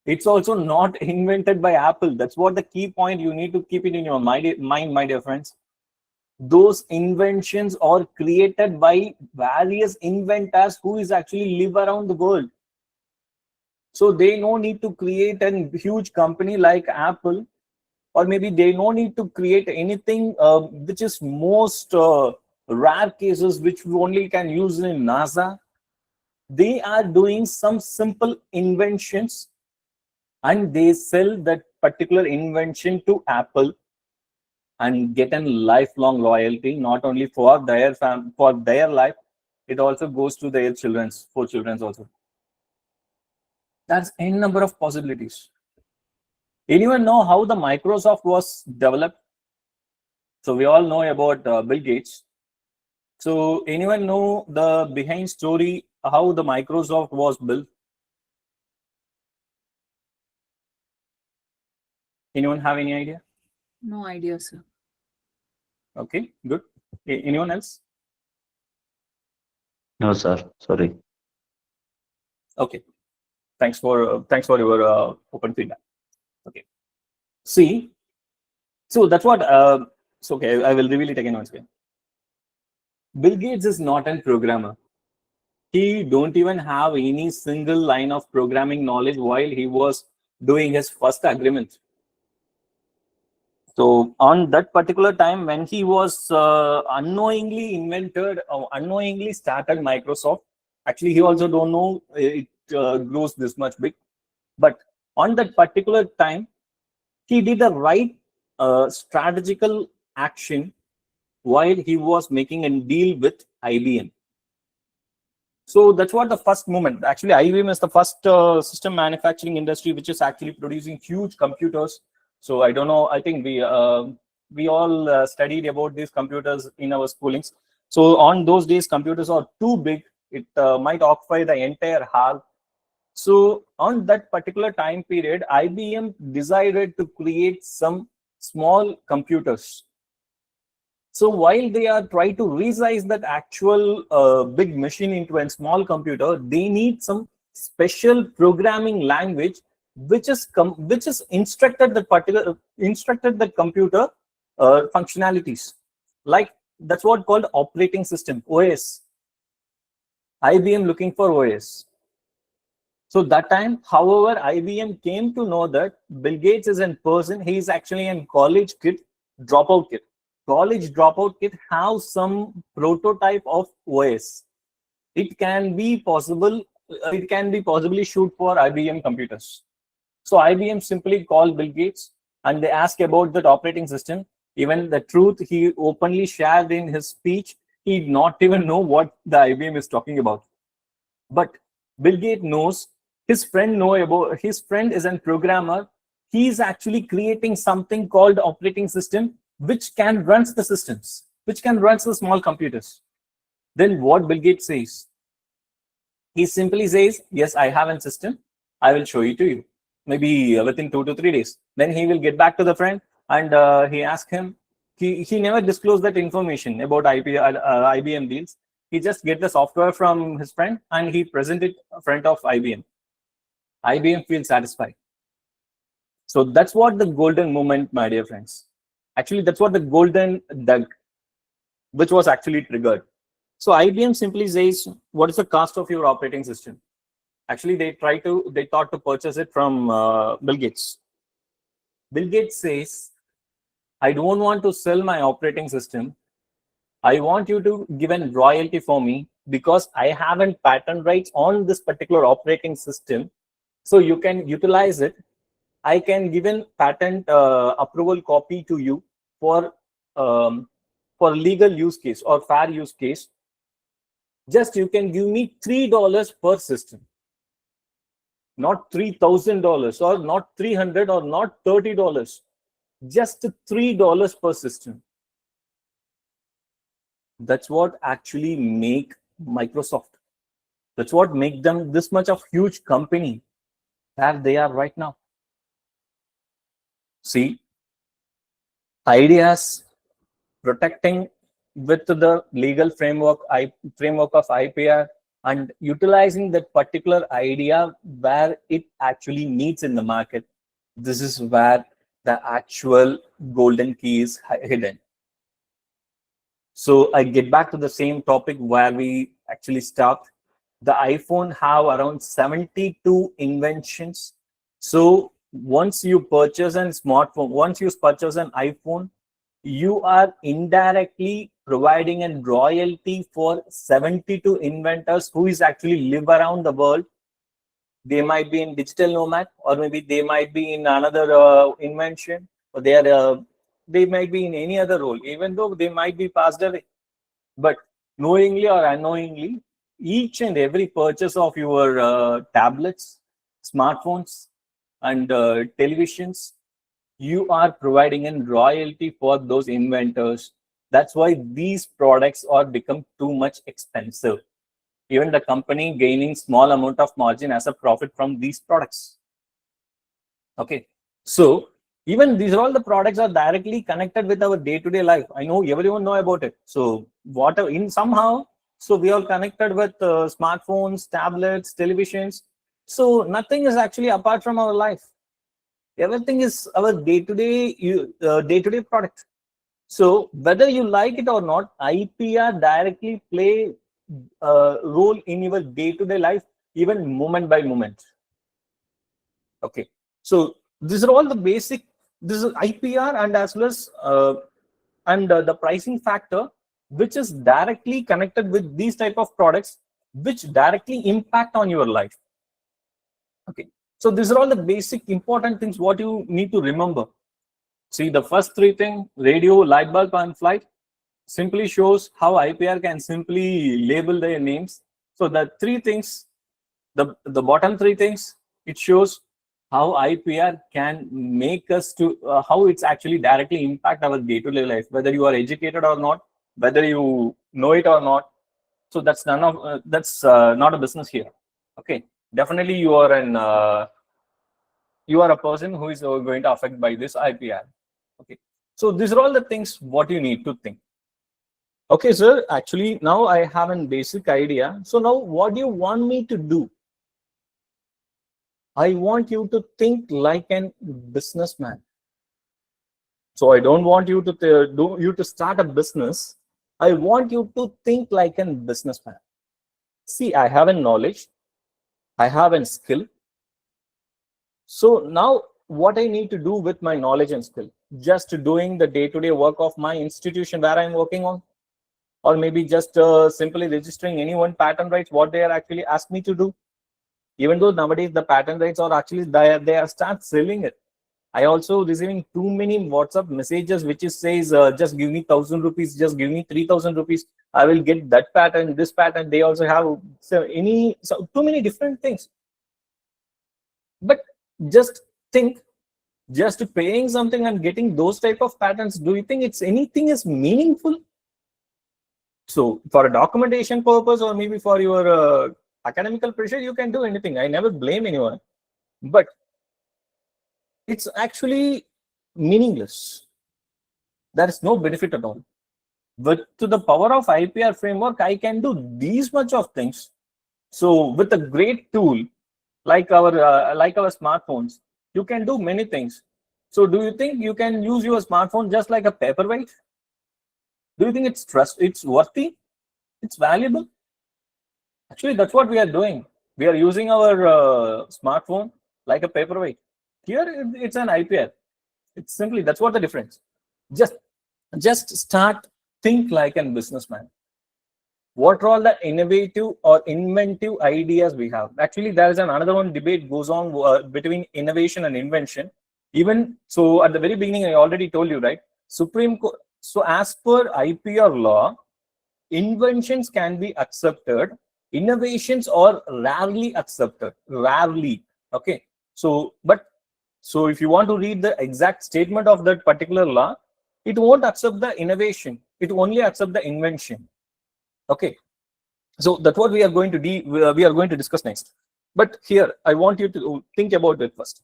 It's also not invented by Apple. That's what the key point you need to keep it in your mind, my dear friends. Those inventions are created by various inventors who is actually live around the world. So they no need to create a huge company like Apple, or maybe they no need to create anything which is most rare cases which we only can use in NASA. They are doing some simple inventions, and they sell that particular invention to Apple and get a lifelong loyalty, not only for for their life, it also goes to their children's, for children's also. That's n number of possibilities. Anyone know how the Microsoft was developed? So we all know about Bill Gates. So anyone know the behind story how the Microsoft was built? Anyone have any idea? No idea, sir. Okay, good. Anyone else? No, sir. Sorry. Okay, thanks for your open feedback. Okay, see, so that's what. So okay, I will reveal it again once again. Bill Gates is not a programmer. He don't even have any single line of programming knowledge while he was doing his first agreement. So on that particular time, when he was unknowingly invented or unknowingly started Microsoft, actually he also don't know it grows this much big. But on that particular time, he did the right strategical action while he was making a deal with IBM. So that's what the first moment. Actually, IBM is the first system manufacturing industry which is actually producing huge computers. So I don't know. I think we all studied about these computers in our schoolings. So on those days, computers are too big. It might occupy the entire hall. So on that particular time period, IBM decided to create some small computers. So while they are trying to resize that actual big machine into a small computer, they need some special programming language which is instructed the computer functionalities. Like that's what called operating system, OS. IBM looking for OS. So that time, however, IBM came to know that Bill Gates is in person. He is actually a college kid, dropout kid. College dropout kid have some prototype of OS. It can be possible. It can be possibly shoot for IBM computers. So IBM simply called Bill Gates and they asked about that operating system. Even the truth he openly shared in his speech, he did not even know what the IBM is talking about. But Bill Gates knows, his friend is a programmer. He is actually creating something called operating system which can run the systems, which can run the small computers. Then what Bill Gates says? He simply says, yes, I have a system. I will show it to you. Maybe within 2 to 3 days. Then he will get back to the friend and he asked him, he never disclosed that information about IBM deals. He just get the software from his friend and he present it in front of IBM. IBM feels satisfied. So that's what the golden moment, my dear friends. Actually, that's what the golden dug, which was actually triggered. So IBM simply says, what is the cost of your operating system? Actually, they thought to purchase it from Bill Gates. Bill Gates says, I don't want to sell my operating system. I want you to give a royalty for me because I haven't patent rights on this particular operating system. So you can utilize it. I can give a patent approval copy to you for legal use case or fair use case. Just you can give me $3 per system, not $3,000 or not $300 or not $30. Just $3 per system. That's what actually make Microsoft. That's what make them this much of huge company that they are right now. See, ideas protecting with the legal framework of IPR and utilizing that particular idea where it actually needs in the market. This is where the actual golden key is hidden. So I get back to the same topic where we actually stopped. The iPhone have around 72 inventions. So once you purchase a smartphone, once you purchase an iPhone, you are indirectly providing a royalty for 72 inventors who is actually live around the world. They might be in digital nomad, or maybe they might be in another invention, or they might be in any other role, even though they might be passed away. But knowingly or unknowingly, each and every purchase of your tablets, smartphones, and televisions, you are providing a royalty for those inventors. That's why these products are become too much expensive. Even the company gaining small amount of margin as a profit from these products. Okay, so even these are all the products are directly connected with our day-to-day life. I know everyone know about it. So whatever in somehow, so we are connected with smartphones, tablets, televisions. So nothing is actually apart from our life. Everything is our day-to-day product. So whether you like it or not, IPR directly play a role in your day-to-day life, even moment by moment. Okay, so these are all the basic This is IPR, and as well as the pricing factor, which is directly connected with these type of products, which directly impact on your life. Okay, so these are all the basic important things what you need to remember. See, the first three things, radio, light bulb, and flight, simply shows how IPR can simply label their names. So the three things, the bottom three things, it shows how IPR can make us to how it's actually directly impact our day-to-day life, whether you are educated or not, whether you know it or not. So that's none of that's not a business here. Okay, definitely you are a person who is going to affect by this IPR. Okay, so these are all the things what you need to think. Okay, sir, actually now I have a basic idea. So now what do you want me to do? I want you to think like an businessman. So I don't want you to start a business. I want you to think like a businessman. See, I have a knowledge, I have a skill. So now what I need to do with my knowledge and skill? Just doing the day-to-day work of my institution where I'm working on, or maybe just simply registering anyone patent rights, what they are actually asked me to do. Even though nowadays the patent rights are actually they are start selling it. I also receiving too many WhatsApp messages which is says just give me 1,000 rupees, just give me 3,000 rupees, I will get that patent, this patent. They also have too many different things. But just think, just paying something and getting those type of patents, do you think it's anything is meaningful? So for a documentation purpose, or maybe for your academical pressure, you can do anything. I never blame anyone, but it's actually meaningless. There is no benefit at all. But to the power of IPR framework, I can do these much of things. So with a great tool like our smartphones, you can do many things. So do you think you can use your smartphone just like a paperweight? Do you think it's worthy? It's valuable? Actually, that's what we are doing. We are using our smartphone like a paperweight. Here, it's an IPR. It's simply, that's what the difference. Just start, think like a businessman. What are all the innovative or inventive ideas we have? Actually, there is another one debate goes on between innovation and invention. Even so, at the very beginning, I already told you, right? Supreme Court. So, as per IPR law, inventions can be accepted, innovations are rarely accepted. Rarely. Okay. So, so if you want to read the exact statement of that particular law, it won't accept the innovation. It only accept the invention. Okay. So that's what we are going to discuss next. But here, I want you to think about it first.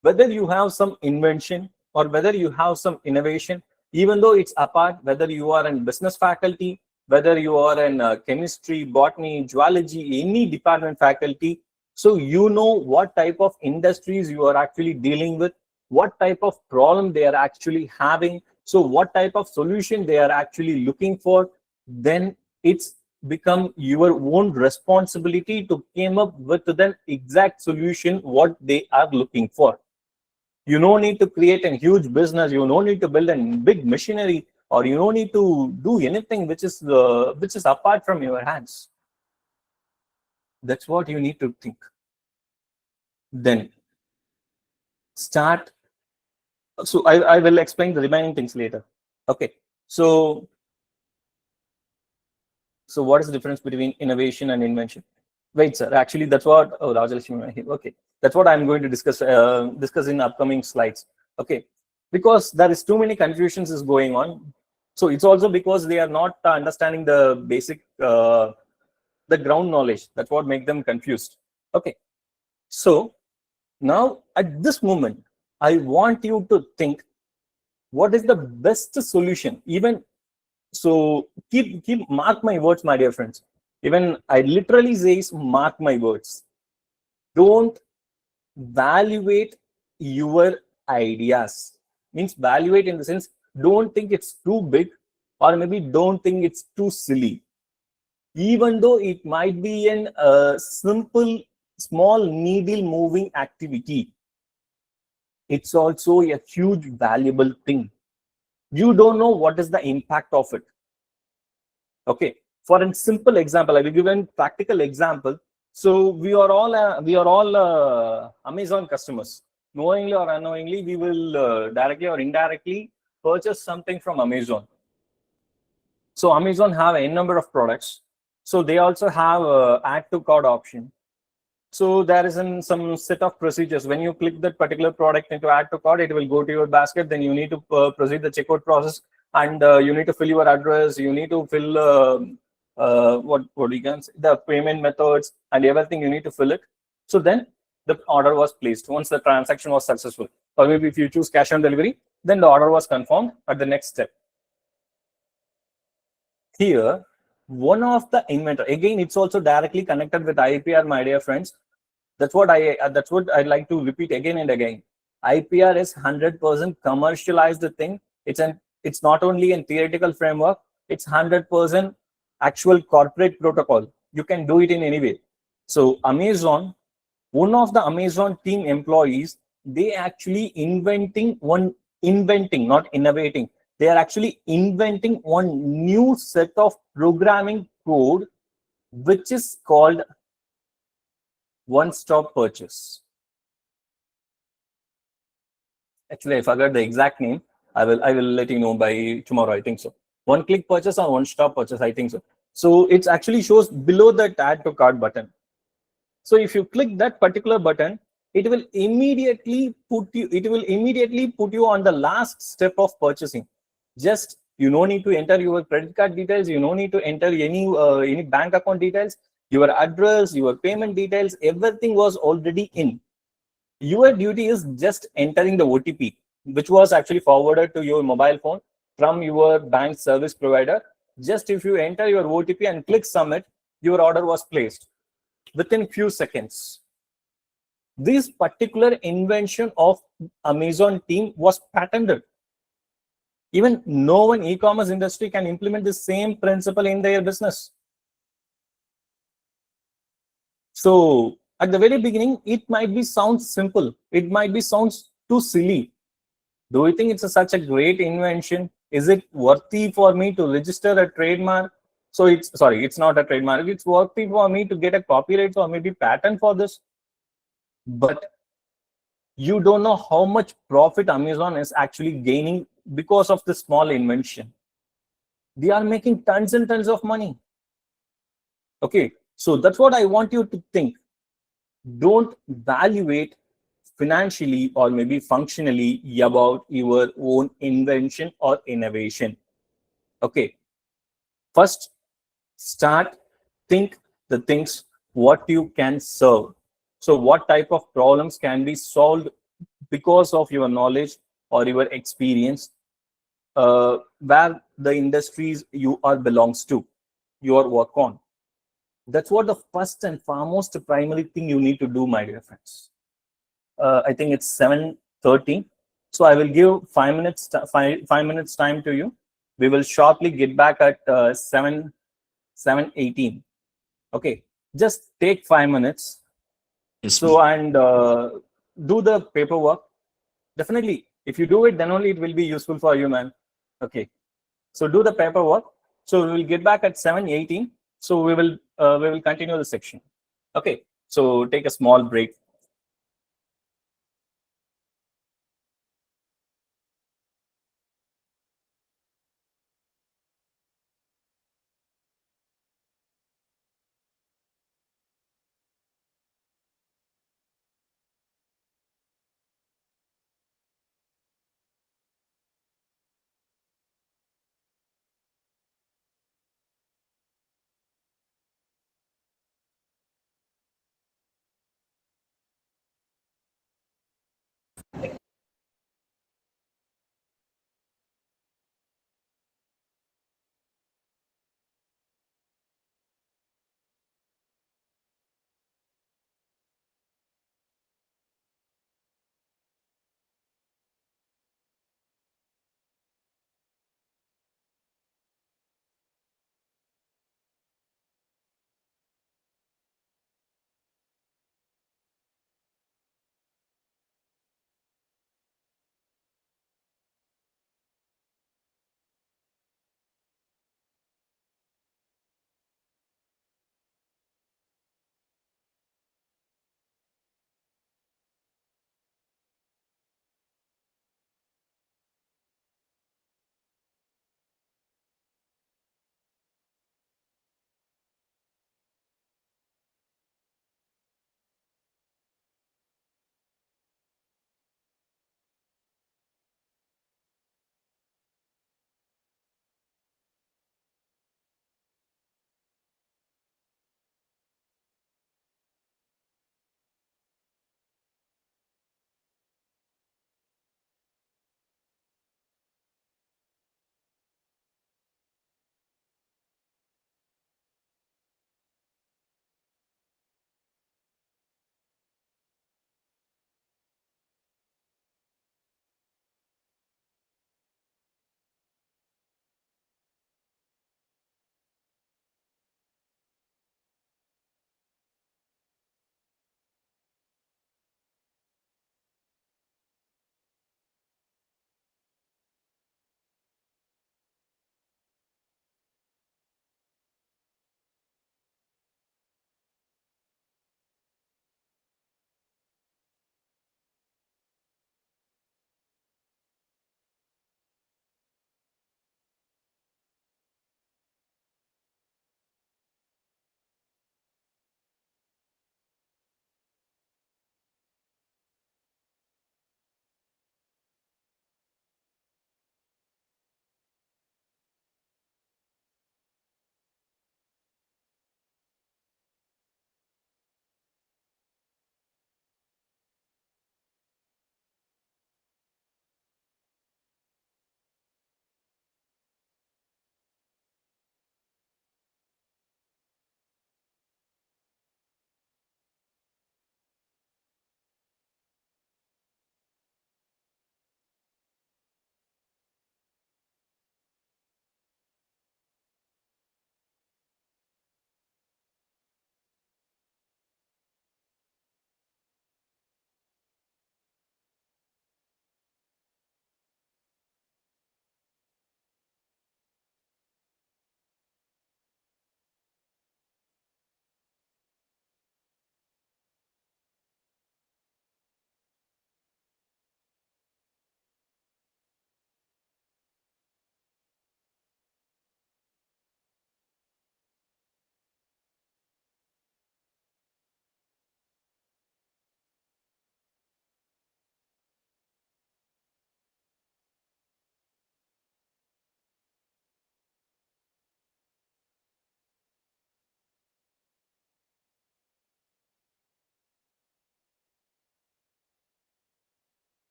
Whether you have some invention or whether you have some innovation, even though it's apart, whether you are in business faculty, whether you are in chemistry, botany, zoology, any department faculty, so you know what type of industries you are actually dealing with, what type of problem they are actually having, so what type of solution they are actually looking for, then it's become your own responsibility to come up with the exact solution what they are looking for. You don't need to create a huge business. You don't need to build a big machinery, or you don't need to do anything which is apart from your hands. That's what you need to think. Then start. So I will explain the remaining things later. Okay. So what is the difference between innovation and invention? Wait, sir. Actually, that's what. Oh, Rajalakshmi. Okay, that's what I'm going to discuss in upcoming slides. Okay, because there is too many confusions is going on. So it's also because they are not understanding the basic, the ground knowledge. That's what makes them confused. Okay, so now at this moment, I want you to think what is the best solution. Even so, keep mark my words, my dear friends. Even I literally says mark my words. Don't valuate your ideas. Means valuate in the sense, don't think it's too big, or maybe don't think it's too silly. Even though it might be a simple, small needle moving activity, it's also a huge valuable thing. You don't know what is the impact of it. Okay, for a simple example, I will give a practical example. So we are all Amazon customers. Knowingly or unknowingly, we will directly or indirectly purchase something from Amazon. So Amazon have a number of products. So they also have add to cart option. So there is some set of procedures. When you click that particular product into add to cart, it will go to your basket. Then you need to proceed the checkout process, and you need to fill your address. You need to fill what you can say, the payment methods and everything. You need to fill it. So then the order was placed. Once the transaction was successful, or maybe if you choose cash on delivery, then the order was confirmed at the next step. Here, one of the inventor, again, it's also directly connected with IPR, my dear friends. That's what I'd like to repeat again and again. IPR is 100% commercialized thing. It's not only a theoretical framework, it's 100% actual corporate protocol. You can do it in any way. So Amazon, one of the Amazon team employees, they actually inventing, not innovating. They are actually inventing one new set of programming code, which is called one-stop purchase. Actually, I forgot the exact name. I will let you know by tomorrow. I think so. One-click purchase or one-stop purchase. I think so. So it actually shows below the add to cart button. So if you click that particular button, it will immediately put you on the last step of purchasing. Just you no need to enter your credit card details. You no need to enter any bank account details. Your address, your payment details, everything was already in. Your duty is just entering the OTP, which was actually forwarded to your mobile phone from your bank service provider. Just if you enter your OTP and click submit, your order was placed within few seconds. This particular invention of Amazon team was patented. Even no one e-commerce industry can implement the same principle in their business. So at the very beginning, it might be sounds simple. It might be sounds too silly. Do you think it's such a great invention? Is it worthy for me to register a trademark? So it's not a trademark. It's worthy for me to get a copyright or maybe patent for this. But you don't know how much profit Amazon is actually gaining because of this small invention. They are making tons and tons of money. Okay, so that's what I want you to think. Don't evaluate financially or maybe functionally about your own invention or innovation. Okay, first start think the things what you can serve. So what type of problems can be solved because of your knowledge or your experience, where the industries you are belongs to, your work on. That's what the first and foremost primary thing you need to do, my dear friends. I think it's 7:30, so I will give 5 minutes 5 minutes time to you. We will shortly get back at 7:18. Okay, just take 5 minutes. Yes, So and do the paperwork. Definitely, if you do it, then only it will be useful for you, man. Okay, so do the paperwork. So we will get back at 7:18. So we will continue the section. Okay, so take a small break.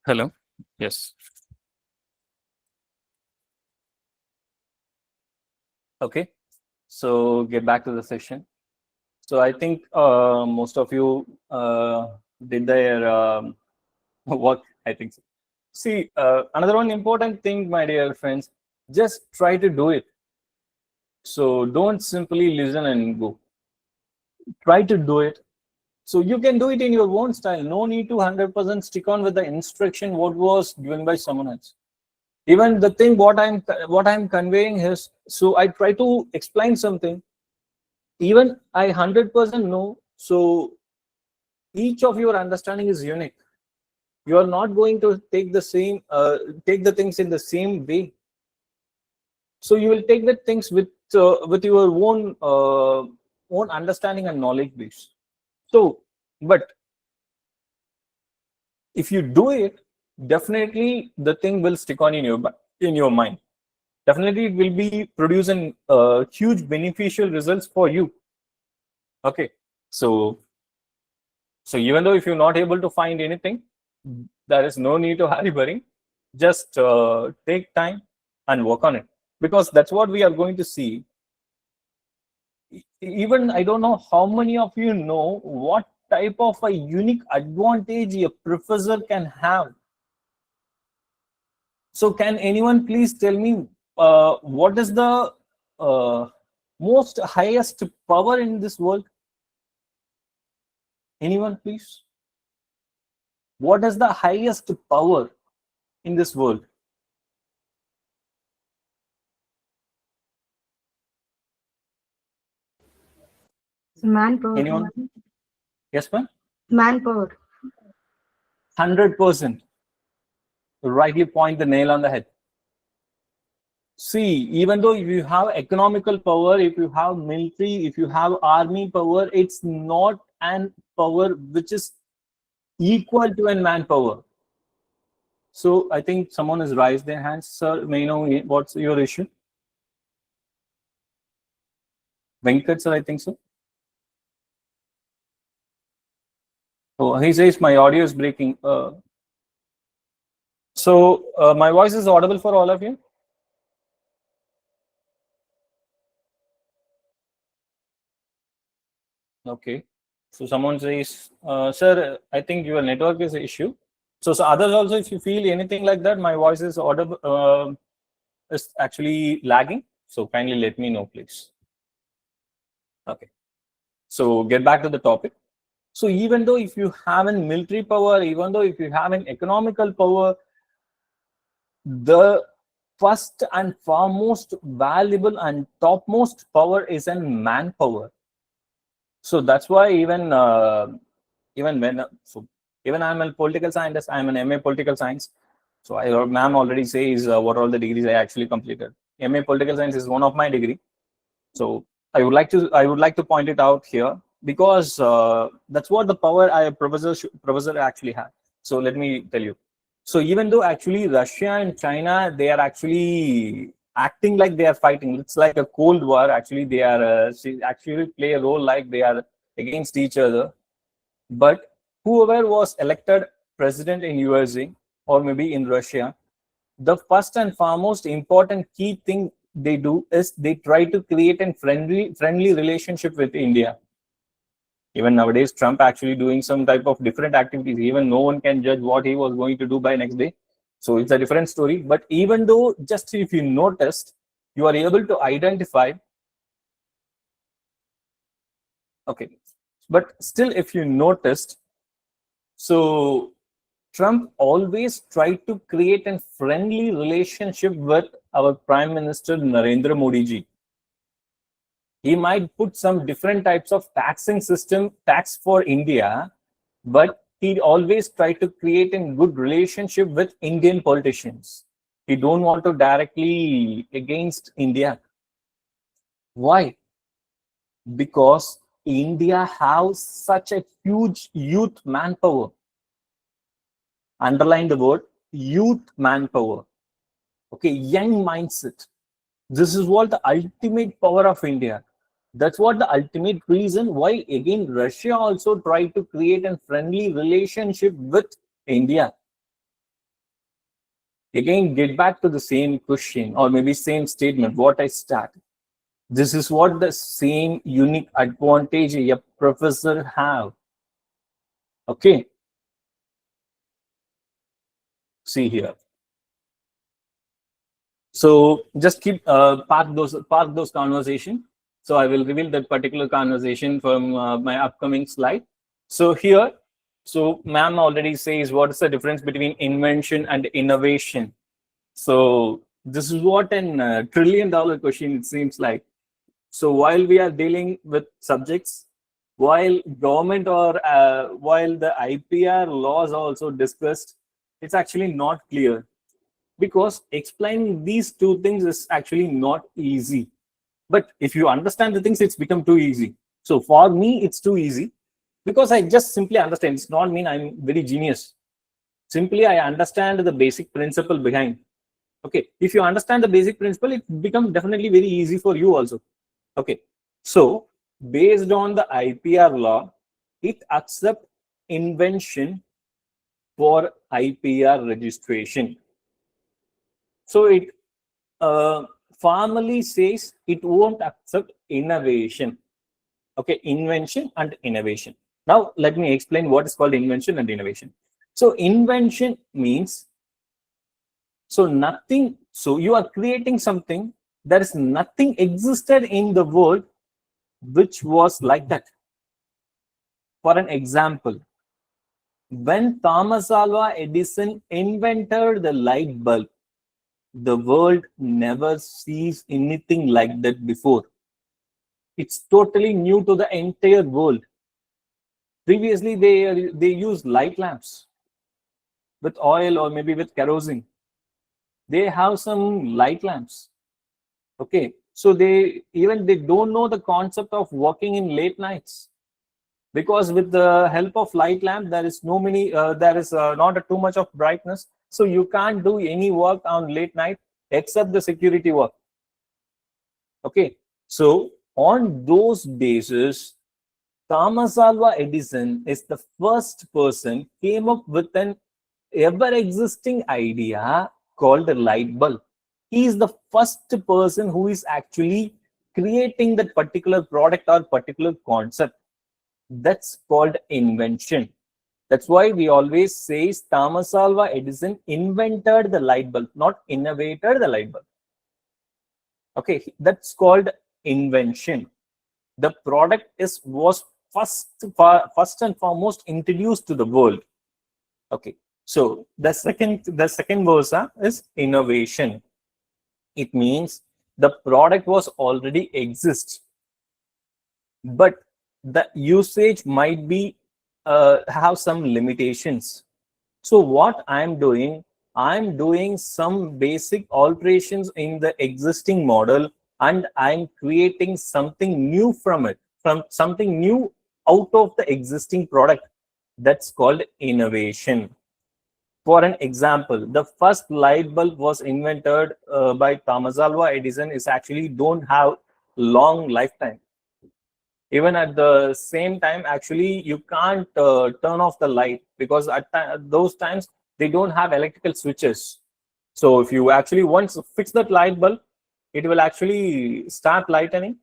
Hello. Yes. Okay. So get back to the session. So I think most of you did their work. I think so. See, another one important thing, my dear friends, just try to do it. So don't simply listen and go. Try to do it. So you can do it in your own style. No need to 100% stick on with the instruction what was given by someone else. Even the thing what I'm conveying is, so I try to explain something. Even I 100% know. So each of your understanding is unique. You are not going to take take the things in the same way. So you will take the things with your own understanding and knowledge base. So, but if you do it, definitely the thing will stick on in your mind. Definitely, it will be producing huge beneficial results for you. Okay, so even though if you're not able to find anything, there is no need to hurry. Just take time and work on it, because that's what we are going to see. Even I don't know how many of you know what type of a unique advantage a professor can have. So can anyone please tell me what is the uh, most highest power in this world? Anyone please? What is the highest power in this world? Manpower. Anyone? Yes, ma'am? Manpower. 100%. Rightly point the nail on the head. See, even though if you have economical power, if you have military, if you have army power, it's not an power which is equal to a manpower. So I think someone has raised their hands. Sir, may I know what's your issue? Venkat, sir, I think so. Oh, he says my audio is breaking. So my voice is audible for all of you? Okay. So someone says, sir, I think your network is an issue. So others also, if you feel anything like that, my voice is audible, is actually lagging. So kindly let me know, please. Okay. So get back to the topic. So even though if you have an military power, even though if you have an economical power, the first and foremost valuable and topmost power is in manpower. So that's why even when even I'm a political scientist, I'm an MA political science. So I heard ma'am already says what all the degrees I actually completed. MA political science is one of my degree. So I would like to point it out here, because that's what the power professor actually had. So let me tell you. So even though actually Russia and China, they are actually acting like they are fighting. It's like a cold war. Actually, they are actually play a role like they are against each other. But whoever was elected president in USA or maybe in Russia, the first and foremost important key thing they do is they try to create a friendly relationship with India. Even nowadays, Trump actually doing some type of different activities. Even no one can judge what he was going to do by next day. So it's a different story. But even though, just if you noticed, you are able to identify. Okay, but still, if you noticed, so Trump always tried to create a friendly relationship with our Prime Minister Narendra Modi ji. He might put some different types of tax for India, but he always tried to create a good relationship with Indian politicians. He don't want to directly against India. Why? Because India has such a huge youth manpower. Underline the word youth manpower. Okay, young mindset. This is what the ultimate power of India. That's what the ultimate reason why again Russia also tried to create a friendly relationship with India. again get back to the same question or maybe same statement what I started. This is what the same unique advantage a professor have. Okay, see here. So just keep park those conversation. So I will reveal that particular conversation from my upcoming slide. So here, so ma'am already says what is the difference between invention and innovation. So this is what an $1 trillion question it seems like. So while we are dealing with subjects, while government or while the IPR laws are also discussed, it's actually not clear, because explaining these two things is actually not easy. But if you understand the things, it's become too easy. So for me, it's too easy because I just simply understand. It's not mean I'm very genius. Simply, I understand the basic principle behind. Okay, if you understand the basic principle, it becomes definitely very easy for you also. Okay, so based on the IPR law, it accepts invention for IPR registration. So it formally says it won't accept innovation. Okay, invention and innovation. Now let me explain what is called invention and innovation. So invention means, so nothing, so you are creating something, there is nothing existed in the world which was like that. For an example, when Thomas Alva Edison invented the light bulb, the world never sees anything like that before. It's totally new to the entire world. Previously, they used light lamps with oil or maybe with kerosene. They have some light lamps. Okay, so they don't know the concept of working in late nights, because with the help of light lamp there is not too much of brightness, so you can't do any work on late night except the security work. Okay, so on those basis, Thomas Alva Edison is the first person came up with an ever existing idea called a light bulb. He is the first person who is actually creating that particular product or particular concept. That's called invention. That's why we always say Thomas Alva Edison invented the light bulb, not innovated the light bulb. Okay, that's called invention. The product was first and foremost introduced to the world. Okay, so the second versa is innovation. It means the product was already exist, but the usage might be have some limitations. So what I'm doing some basic alterations in the existing model, and I'm creating something new from it, from something new out of the existing product. That's called innovation. For an example, the first light bulb was invented by Thomas Alva Edison is actually don't have long lifetime. Even at the same time, actually you can't turn off the light, because at those times they don't have electrical switches. So if you actually once fix that light bulb, it will actually start lightening.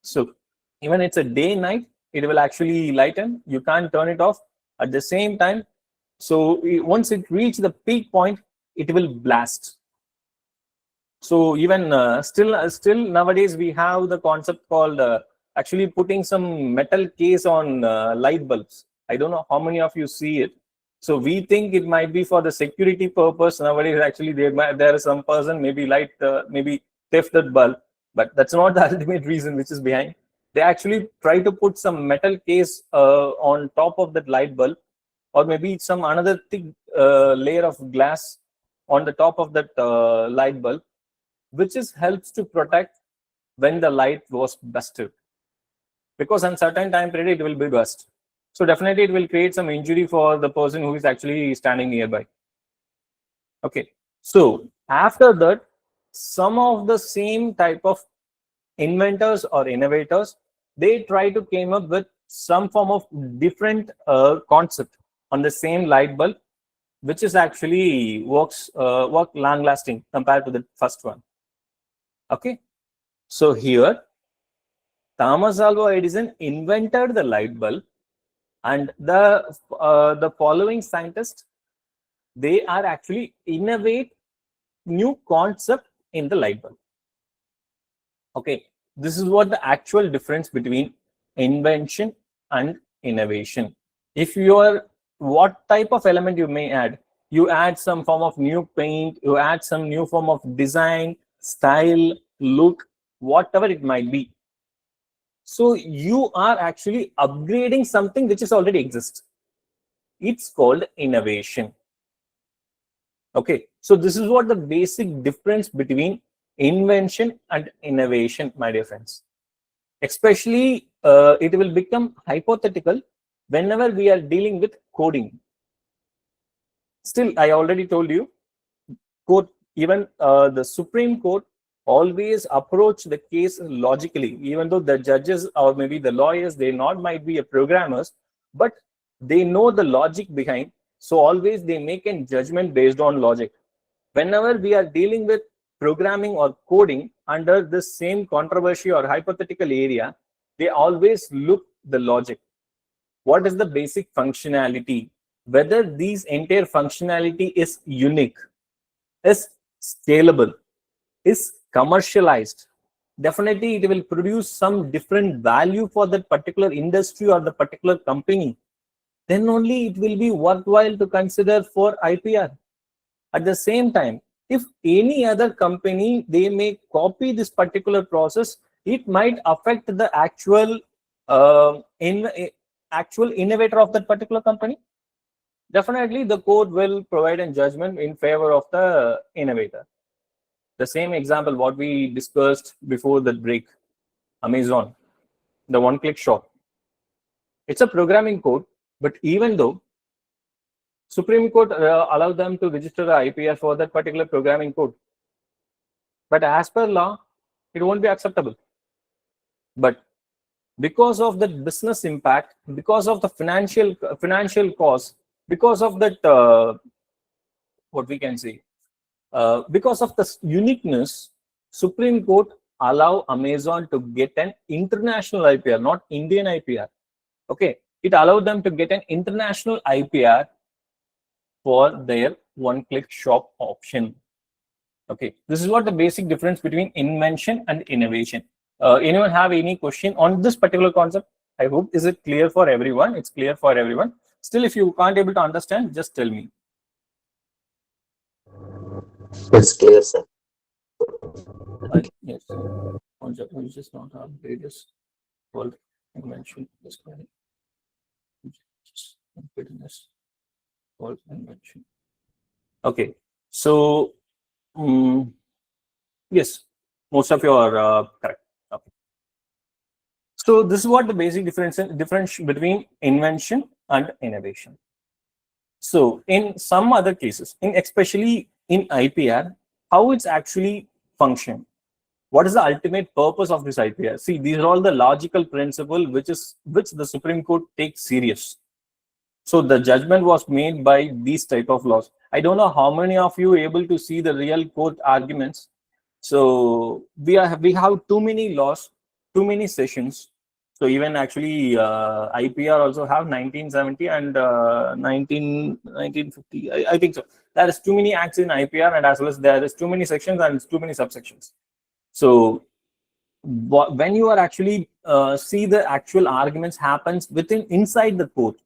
So even it's a day night, it will actually lighten. You can't turn it off at the same time. So once it reaches the peak point, it will blast. So even still nowadays we have the concept called actually putting some metal case on light bulbs. I don't know how many of you see it. So we think it might be for the security purpose. Nowadays, actually, there is some person maybe maybe theft that bulb, but that's not the ultimate reason which is behind. They actually try to put some metal case on top of that light bulb, or maybe some another thick layer of glass on the top of that light bulb, which is helps to protect when the light was busted, because on certain time period it will be burst. So definitely it will create some injury for the person who is actually standing nearby. Okay, so after that, some of the same type of inventors or innovators, they try to came up with some form of different concept on the same light bulb, which is actually work long lasting compared to the first one. Okay, so here Thomas Alva Edison invented the light bulb, and the following scientists, they are actually innovate new concept in the light bulb. Okay, this is what the actual difference between invention and innovation. If you are, what type of element you may add, you add some form of new paint, you add some new form of design, style, look, whatever it might be. So you are actually upgrading something which is already exists. It's called innovation. Okay, so this is what the basic difference between invention and innovation, my dear friends. Especially, it will become hypothetical whenever we are dealing with coding. Still, I already told you, court, even the Supreme Court always approach the case logically, even though the judges or maybe the lawyers, they not might be a programmers, but they know the logic behind. So always they make a judgment based on logic. Whenever we are dealing with programming or coding under the same controversy or hypothetical area, they always look the logic. What is the basic functionality? Whether these entire functionality is unique, is scalable, is commercialized. Definitely, it will produce some different value for that particular industry or the particular company. Then only it will be worthwhile to consider for IPR. At the same time, if any other company, they may copy this particular process, it might affect the actual actual innovator of that particular company. Definitely, the court will provide a judgment in favor of the innovator. The same example what we discussed before the break, Amazon, the one-click shop. It's a programming code, but even though Supreme Court allowed them to register the IPR for that particular programming code, but as per law, it won't be acceptable. But because of the business impact, because of the financial cost, because of that, what we can say, because of the uniqueness, Supreme Court allow Amazon to get an international IPR, not Indian IPR. Okay, it allowed them to get an international IPR for their one-click shop option. Okay, this is what the basic difference between invention and innovation. Anyone have any question on this particular concept? I hope is it clear for everyone? It's clear for everyone. Still, if you can't able to understand, just tell me. It's clear, sir. Yes. We just not have greatest world invention. World invention. Okay, so yes, most of you are correct. Okay. So this is what the basic difference between invention and innovation. So in some other cases, in especially in IPR, how it's actually function. What is the ultimate purpose of this IPR? See, these are all the logical principle which the Supreme Court takes serious. So the judgment was made by these type of laws. I don't know how many of you able to see the real court arguments. So we have too many laws, too many sessions. So even actually IPR also have 1970 and 1950. I think so. There is too many acts in IPR, and as well as there is too many sections and too many subsections. So when you are actually see the actual arguments happens inside the court,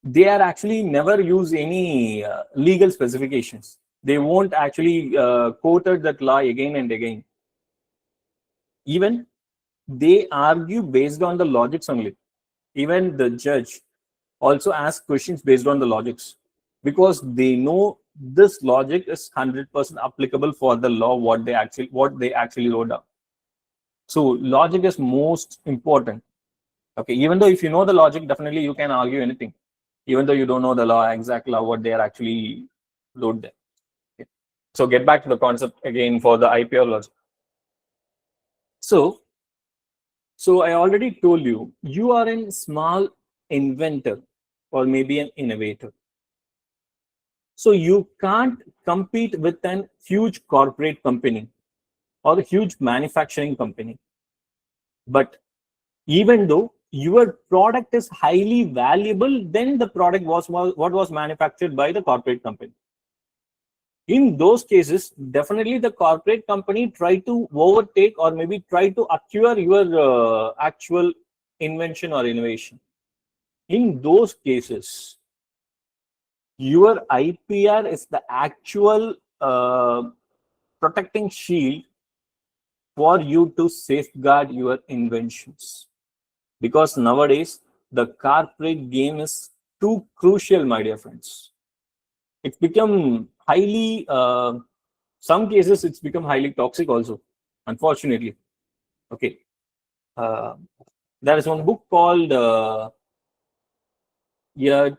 they are actually never use any legal specifications. They won't actually quoted that law again and again. Even they argue based on the logics only. Even the judge also asks questions based on the logics, because they know this logic is 100% applicable for the law what they actually wrote down. So logic is most important. Okay, even though if you know the logic, definitely you can argue anything, even though you don't know the law, exact law, what they are actually wrote there. Okay. So get back to the concept again for the IPR logic. So I already told you, you are a small inventor or maybe an innovator. So you can't compete with an huge corporate company or a huge manufacturing company. But even though your product is highly valuable than the product was what was manufactured by the corporate company. In those cases, definitely the corporate company try to overtake or maybe try to acquire your actual invention or innovation. In those cases, your IPR is the actual protecting shield for you to safeguard your inventions. Because nowadays, the corporate game is too crucial, my dear friends. It's become highly, some cases it's become highly toxic also, unfortunately. Okay. There is one book called A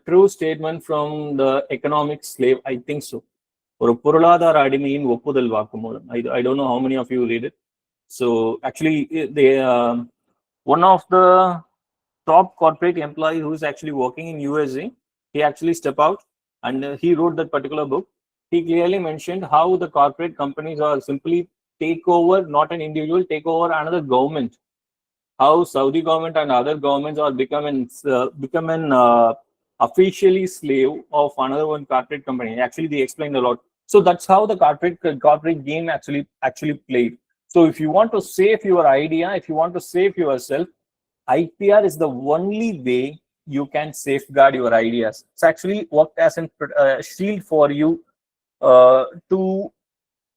True Statement from the Economic Slave, I think so. ஒரு பொருளாதார அடிமையின் ஒப்புதல் வாக்குமூலம். I don't know how many of you read it. So actually, one of the top corporate employee who is actually working in USA, he actually stepped out and he wrote that particular book. He clearly mentioned how the corporate companies are simply take over, not an individual, take over another government. How Saudi government and other governments are become an officially slave of another one corporate company. Actually, they explained a lot. So that's how the corporate game actually played. So if you want to save your idea, if you want to save yourself, IPR is the only way you can safeguard your ideas. It's actually worked as a shield for you to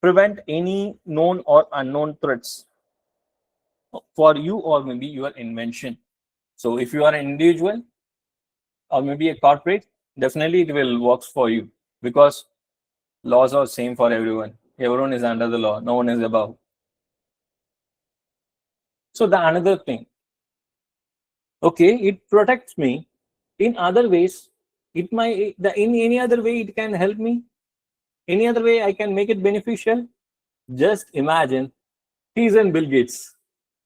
prevent any known or unknown threats for you or maybe your invention. So if you are an individual or maybe a corporate, definitely it will work for you because laws are same for everyone. Everyone is under the law. No one is above. So the another thing, okay, it protects me in other ways. It might in any other way it can help me. Any other way I can make it beneficial. Just imagine he's in Bill Gates,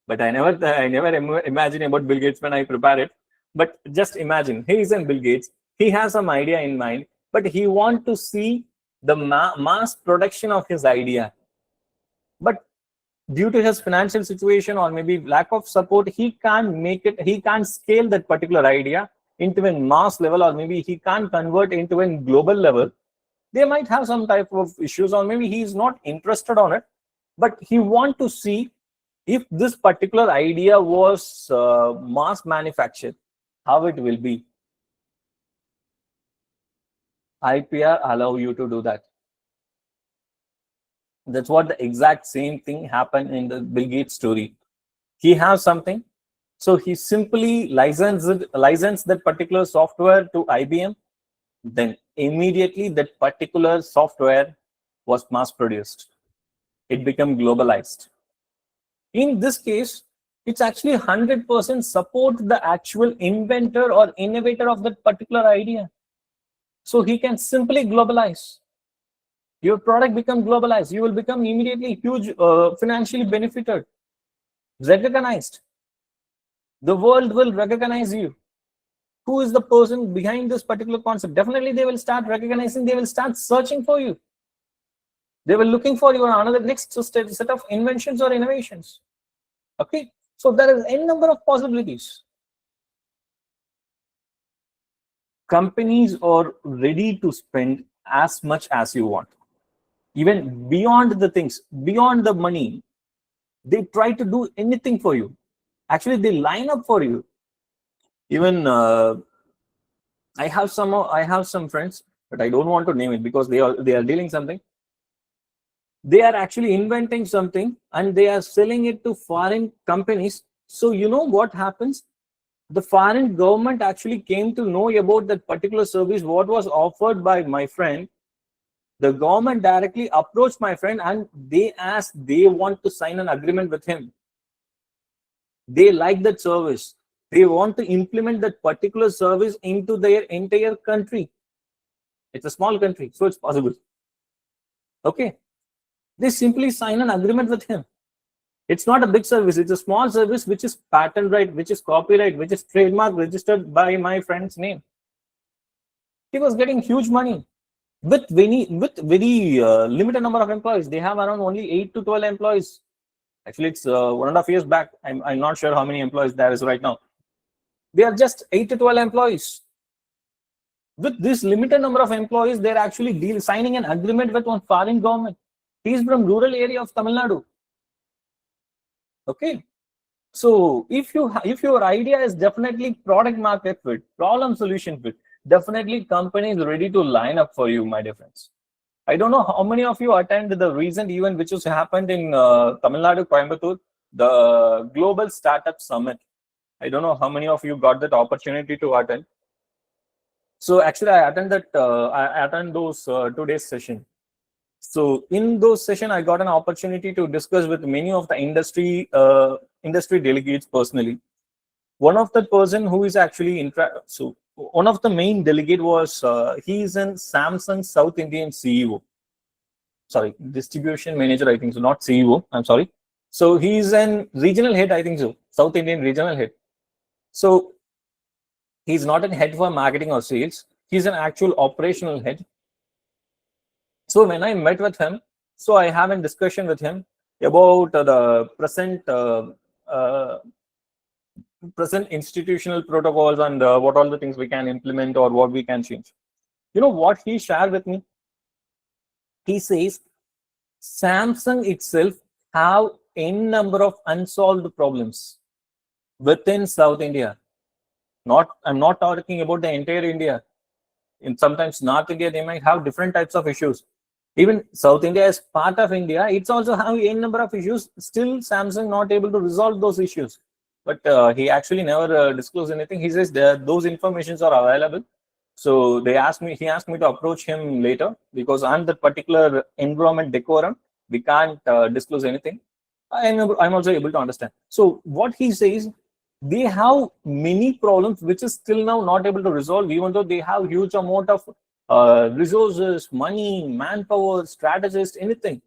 but I never imagine about Bill Gates when I prepare it. But just imagine he's in Bill Gates. He has some idea in mind, but he want to see the mass production of his idea. But due to his financial situation or maybe lack of support, he can't make it. He can't scale that particular idea into a mass level, or maybe he can't convert into a global level. They might have some type of issues, or maybe he's not interested on it, but he want to see if this particular idea was mass manufactured, how it will be. IPR allow you to do that. That's what the exact same thing happened in the Bill Gates story. He has something, so he simply licensed that particular software to IBM. Then immediately that particular software was mass produced. It became globalized. In this case, it's actually 100% support the actual inventor or innovator of that particular idea. So he can simply globalize. Your product become globalized. You will become immediately huge, financially benefited, recognized. The world will recognize you. Who is the person behind this particular concept? Definitely they will start recognizing, they will start searching for you. They were looking for your another next set of inventions or innovations. Okay, so there is n number of possibilities. Companies are ready to spend as much as you want, even beyond the things, beyond the money. They try to do anything for you. Actually, they line up for you. Even I have some friends, but I don't want to name it because they are dealing something. They are actually inventing something and they are selling it to foreign companies. So you know what happens? The foreign government actually came to know about that particular service, what was offered by my friend. The government directly approached my friend and they want to sign an agreement with him. They like that service. They want to implement that particular service into their entire country. It's a small country, so it's possible. Okay. They simply sign an agreement with him. It's not a big service. It's a small service which is patent right, which is copyright, which is trademark registered by my friend's name. He was getting huge money. with very limited number of employees. They have around only 8 to 12 employees. Actually, it's 1.5 years back. I'm not sure how many employees there is right now. They are just 8 to 12 employees. With this limited number of employees, they're actually signing an agreement with one foreign government. He's from rural area of Tamil Nadu. Okay. So if your idea is definitely product market fit, problem solution fit, definitely company is ready to line up for you, my dear friends. I don't know how many of you attended the recent event which has happened in Tamil Nadu, Coimbatore, the Global Startup Summit. I don't know how many of you got that opportunity to attend. So actually, I attend those 2 days session. So in those session, I got an opportunity to discuss with many of the industry delegates personally. One of the person who is actually so one of the main delegate was he is in Samsung South Indian CEO. Sorry, distribution manager, I think so, not CEO. I'm sorry. So he's an regional head, I think so, South Indian regional head. So he's not a head for marketing or sales. He's an actual operational head. So when I met with him, so I have a discussion with him about the present institutional protocols and what all the things we can implement or what we can change. You know what he shared with me? He says Samsung itself have n number of unsolved problems within South India. I'm not talking about the entire India. In sometimes North India, they might have different types of issues. Even South India is part of India. It's also have a number of issues. Still, Samsung not able to resolve those issues. But he actually never disclosed anything. He says those informations are available. So he asked me to approach him later because on that particular environment decorum, we can't disclose anything. I'm also able to understand. So what he says, they have many problems which is still now not able to resolve, even though they have huge amount of resources, money, manpower, strategists, anything,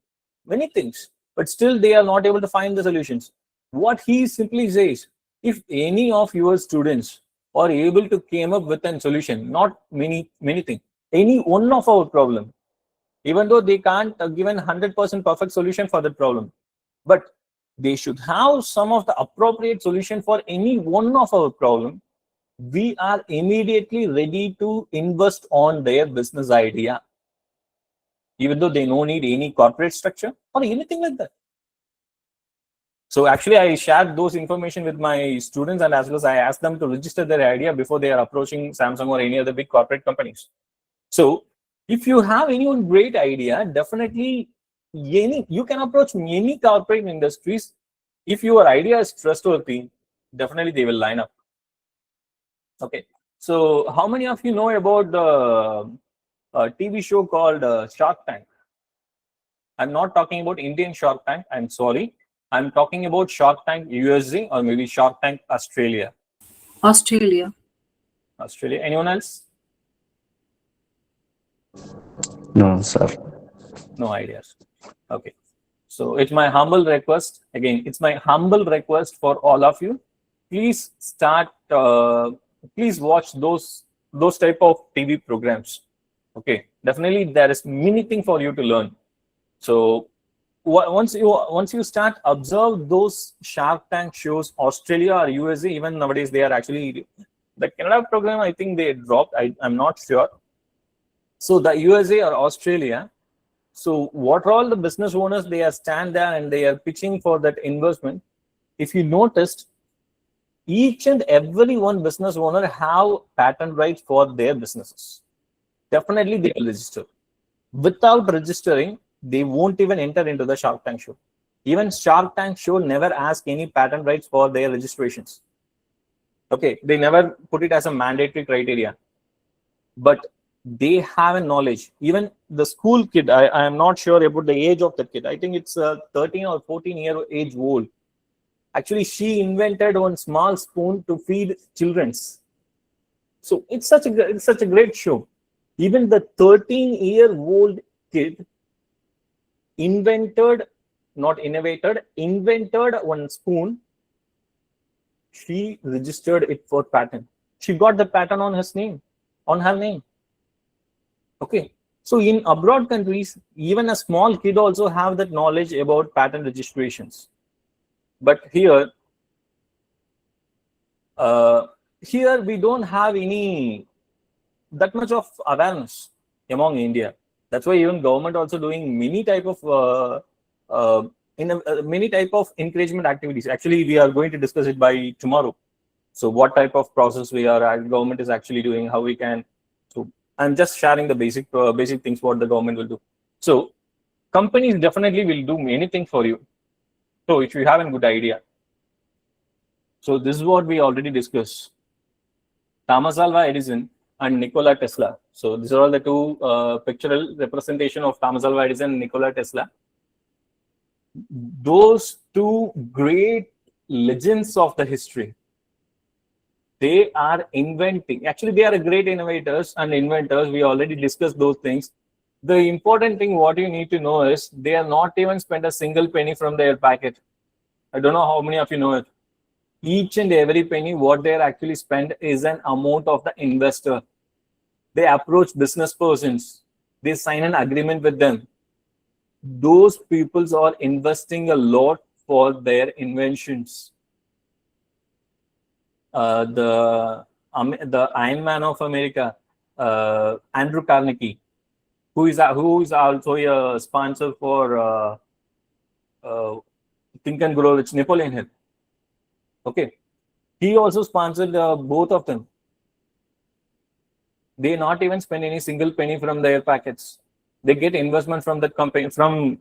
many things, but still they are not able to find the solutions. What he simply says, if any of your students are able to came up with a solution, not many things, any one of our problem, even though they can't give an 100% perfect solution for that problem, but they should have some of the appropriate solution for any one of our problem, we are immediately ready to invest on their business idea, even though they don't need any corporate structure or anything like that. So actually, I shared those information with my students, and as well as I asked them to register their idea before they are approaching Samsung or any other big corporate companies. So if you have any one great idea, definitely you can approach any corporate industries. If your idea is trustworthy, definitely they will line up. Okay. So how many of you know about the TV show called Shark Tank? I'm not talking about Indian Shark Tank. I'm sorry. I'm talking about Shark Tank USA or maybe Shark Tank Australia. Australia. Australia. Anyone else? No, sir. No ideas. Okay. So it's my humble request. Again, it's my humble request for all of you. Please start. Please watch those type of TV programs. Okay. Definitely, there is many things for you to learn. So once you start observe those Shark Tank shows, Australia or USA, even nowadays they are actually the Canada program. I think they dropped. I'm not sure. So the USA or Australia. So what are all the business owners, they are stand there and they are pitching for that investment. If you noticed, each and every one business owner have patent rights for their businesses. Definitely they will register. Without registering, they won't even enter into the Shark Tank show. Even Shark Tank show never ask any patent rights for their registrations. Okay, they never put it as a mandatory criteria. But they have a knowledge. Even the school kid, I am not sure about the age of the kid. I think it's a 13 or 14-year age old. Actually, she invented one small spoon to feed children's. So it's such a great show. Even the 13-year-old kid invented one spoon. She registered it for patent. She got the patent on her name. Okay. So in abroad countries, even a small kid also have that knowledge about patent registrations. But uh, here we don't have any that much of awareness among India. That's why even government also doing many type of many type of encouragement activities. Actually, we are going to discuss it by tomorrow. So what type of process government is actually doing, how we can. So I'm just sharing the basic things what the government will do. So companies definitely will do anything for you. So if you have a good idea. So this is what we already discussed. Thomas Alva Edison and Nikola Tesla. So these are all the two pictorial representation of Thomas Alva Edison and Nikola Tesla. Those two great legends of the history. They are inventing. Actually, they are great innovators and inventors. We already discussed those things. The important thing what you need to know is they are not even spent a single penny from their packet. I don't know how many of you know it. Each and every penny what they are actually spent is an amount of the investor. They approach business persons. They sign an agreement with them. Those peoples are investing a lot for their inventions. The Iron Man of America, Andrew Carnegie, who is also a sponsor for Think and Grow Rich, Napoleon Hill. Okay, he also sponsored both of them. They not even spend any single penny from their packets. They get investment from the company, from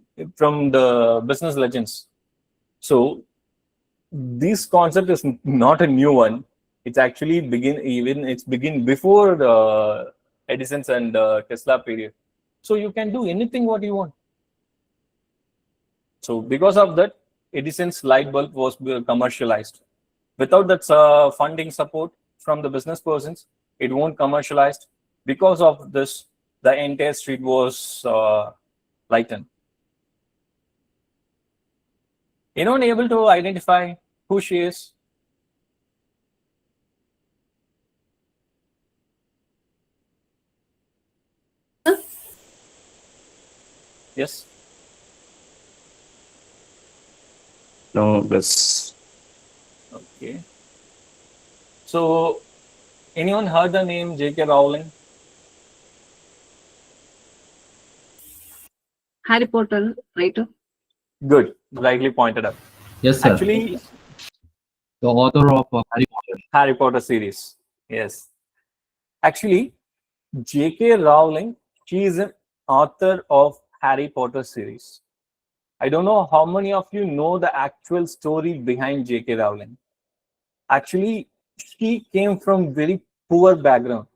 the business legends. So this concept is not a new one. It's actually begin before the Edison's and Tesla period. So you can do anything what you want. So because of that, Edison's light bulb was commercialized. Without that funding support from the business persons, it won't commercialized. Because of this, the entire street was lightened. Anyone able to identify who she is? Yes. No, that's Okay. So, anyone heard the name J.K. Rowling? Harry Potter writer. Good, rightly pointed out. Yes, sir. Actually, The author of Harry Potter. Harry Potter series. Yes. Actually, J.K. Rowling, she is an author of Harry Potter series. I don't know how many of you know the actual story behind J.K. Rowling. Actually, she came from very poor background.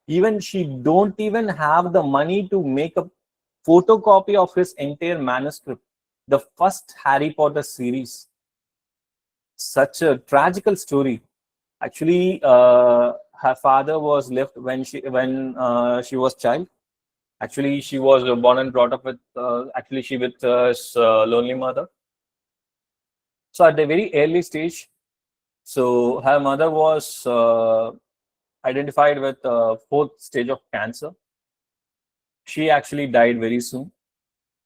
Even she don't even have the money to make a photocopy of his entire manuscript. The first Harry Potter series. Such a tragical story. Actually, her father was left when she was child. Actually, she was born and brought up with his lonely mother. So at the very early stage, so her mother was identified with fourth stage of cancer. She actually died very soon.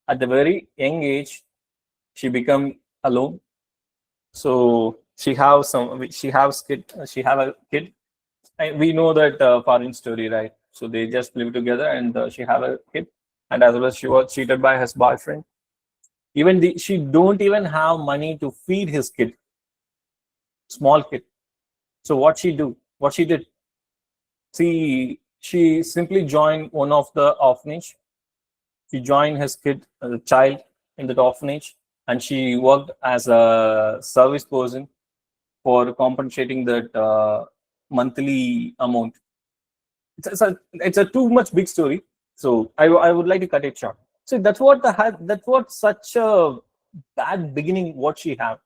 At the very young age, she became alone. So she have a kid. And we know that foreign story, right? So they just live together, and she have a kid. And as well as she was cheated by his boyfriend. She don't even have money to feed his kid, small kid. So what she did? She simply joined one of the orphanage. She joined his child in the orphanage, and she worked as a service person for compensating that monthly amount. It's a too much big story, so I would like to cut it short. So that's what such a bad beginning what she had.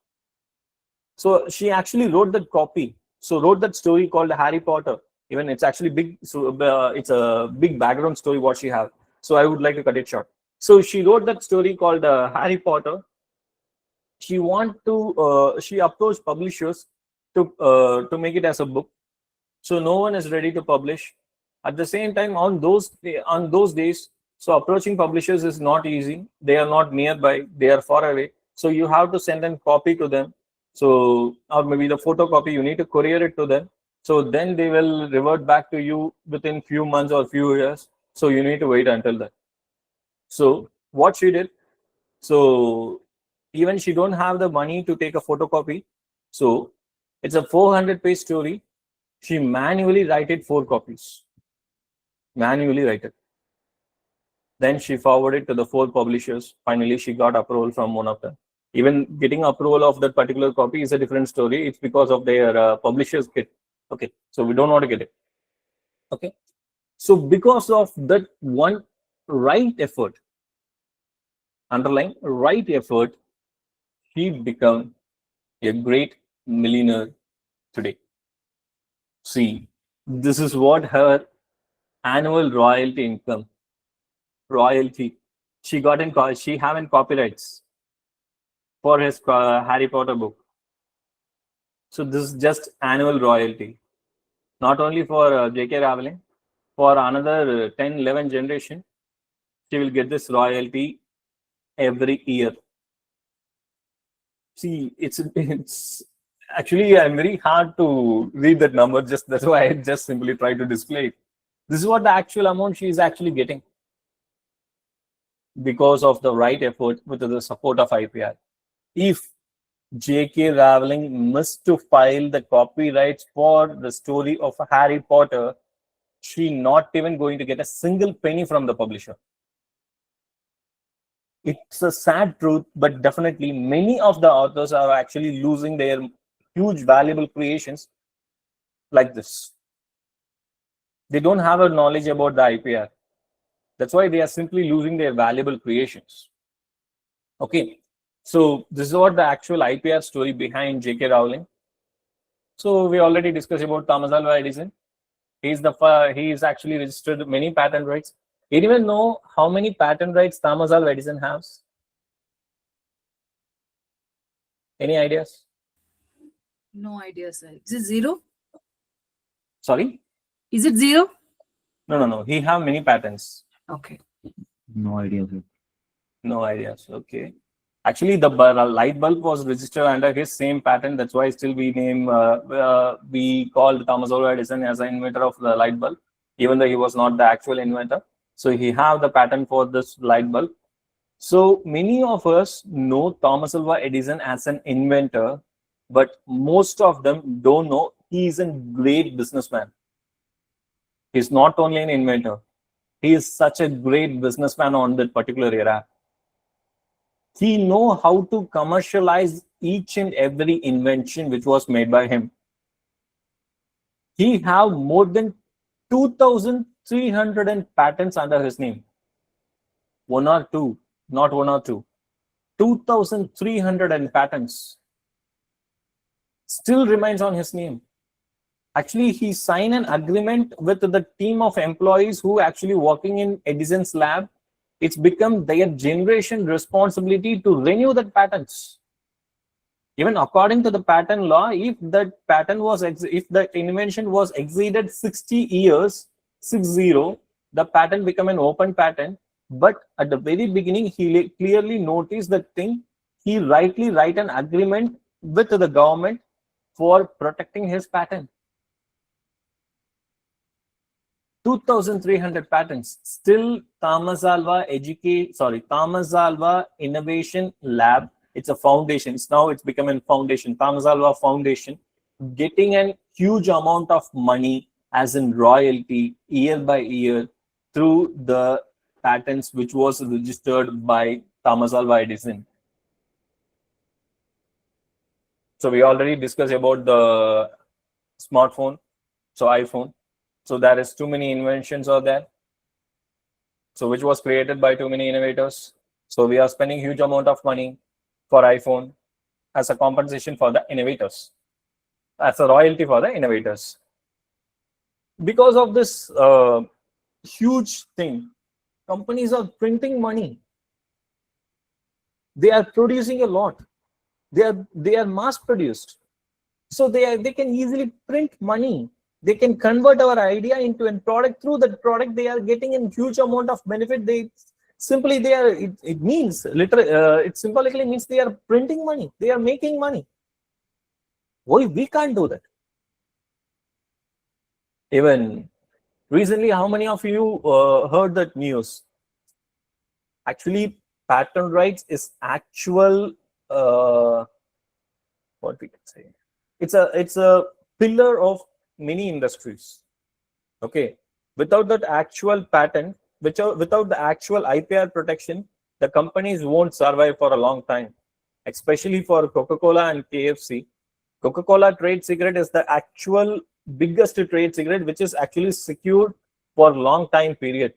So she actually wrote that copy. So wrote that story called Harry Potter. Even it's actually big. So it's a big background story what she have. So I would like to cut it short. So she wrote that story called Harry Potter. She approached publishers to make it as a book. So no one is ready to publish. At the same time, on those days, so approaching publishers is not easy. They are not nearby. They are far away. So you have to send a copy to them. So, or maybe the photocopy, you need to courier it to them. So then they will revert back to you within few months or few years. So you need to wait until that. So what she did, so even she don't have the money to take a photocopy. So it's a 400-page story. She manually write it 4 copies. Manually write it. Then she forwarded to the 4 publishers. Finally, she got approval from one of them. Even getting approval of that particular copy is a different story. It's because of their publishers kit. Okay, so we don't want to get it. Okay, so because of that one right effort, underlying right effort, he become a great millionaire today. See, this is what her annual royalty income. Royalty. She got in. She having copyrights for his Harry Potter book. So this is just annual royalty. Not only for J.K. Rowling, for another 10, 11 generation, she will get this royalty every year. See, it's actually I'm very hard to read that number. Just that's why I just simply try to display it. This is what the actual amount she is actually getting because of the right effort with the support of IPR. If J.K. Rowling missed to file the copyrights for the story of Harry Potter, she not even going to get a single penny from the publisher. It's a sad truth, but definitely many of the authors are actually losing their huge valuable creations like this. They don't have a knowledge about the IPR. That's why they are simply losing their valuable creations. Okay, so this is what the actual IPR story behind J.K. Rowling. So we already discussed about Thomas Alva Edison. He is actually registered many patent rights. Anyone know how many patent rights Thomas Alva Edison has? Any ideas? No idea, sir. Is it 0? Sorry? Is it 0? No. He have many patents. Okay. No idea, sir. No ideas. Okay. Actually, the light bulb was registered under his same patent. That's why still we called Thomas Alva Edison as an inventor of the light bulb, even though he was not the actual inventor. So he have the patent for this light bulb. So many of us know Thomas Alva Edison as an inventor, but most of them don't know he is a great businessman. He's not only an inventor, he is such a great businessman on that particular era. He know how to commercialize each and every invention which was made by him. He have more than 2,300 patents under his name. One or two, not one or two. 2,300 patents still remains on his name. Actually, he signed an agreement with the team of employees who actually working in Edison's lab. It's become their generation responsibility to renew the patents. Even according to the patent law, if the invention was exceeded 60 years, 60, the patent become an open patent. But at the very beginning, he clearly noticed that thing. He rightly write an agreement with the government for protecting his patent. 2,300 patents. Still, Thomas Alva Innovation Lab. It's a foundation. It's become a foundation. Thomas Alva Foundation, getting a huge amount of money as in royalty year by year through the patents which was registered by Thomas Alva Edison. So we already discussed about the smartphone, so iPhone. So there is too many inventions out there. So which was created by too many innovators. So we are spending huge amount of money for iPhone as a compensation for the innovators, as a royalty for the innovators. Because of this huge thing, companies are printing money. They are producing a lot. They are mass produced. So they can easily print money. They can convert our idea into a product. Through that product, they are getting a huge amount of benefit. It means literally, it symbolically means they are printing money. They are making money. Why we can't do that? Even recently, how many of you heard that news? Actually, patent rights is actual, what we can say. It's a pillar of many industries. Okay, without that actual patent, without the actual IPR protection, the companies won't survive for a long time. Especially for Coca-Cola and KFC. Coca-Cola trade secret is the actual biggest trade secret, which is actually secured for long time period.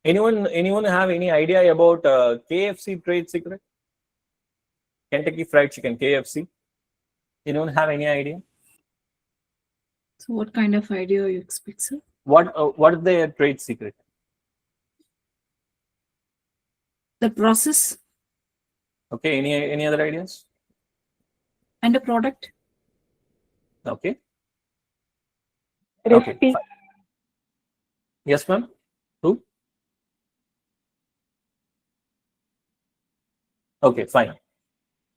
Anyone have any idea about KFC trade secret? Kentucky Fried Chicken, KFC. Anyone have any idea? So what kind of idea you expect, sir? What is their trade secret? The process Okay, any other ideas? and a product. Okay. Recipe. Okay. Yes, ma'am. Who? Okay, fine.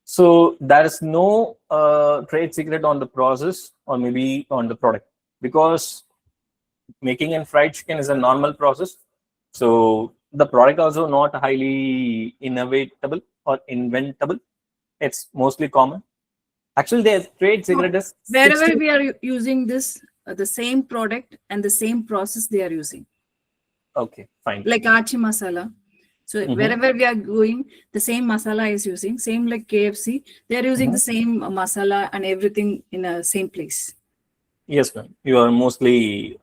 So there is no trade secret on the process or maybe on the product, because making a fried chicken is a normal process. So the product also not highly innovatable or inventable. It's mostly common. Actually, their trade secret is Wherever 60 we are using this, the same product and the same process they are using, Okay, fine. like Achi masala. So Mhm. wherever we are going, the same masala is using. Same like KFC, they are using the same masala and everything in a same place. Yes, ma'am. You are mostly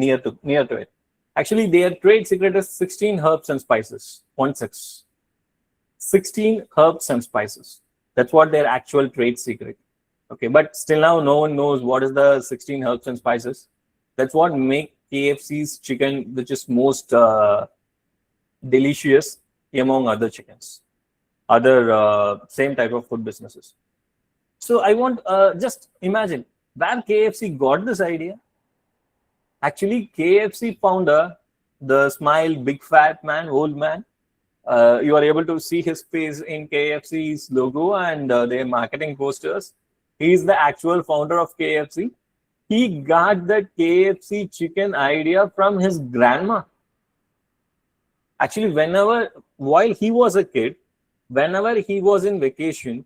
near to it. Actually, their trade secret is 16 herbs and spices. 16 herbs and spices. That's what their actual trade secret. Okay, but still now no one knows what is the 16 herbs and spices. That's what make KFC's chicken, which is most delicious among other chickens, other same type of food businesses. So I want just imagine where KFC got this idea. Actually, KFC founder, the smile, big fat man, old man, you are able to see his face in KFC's logo and their marketing posters. He is the actual founder of KFC. He got the KFC chicken idea from his grandma. Actually, while he was a kid, whenever he was in vacation,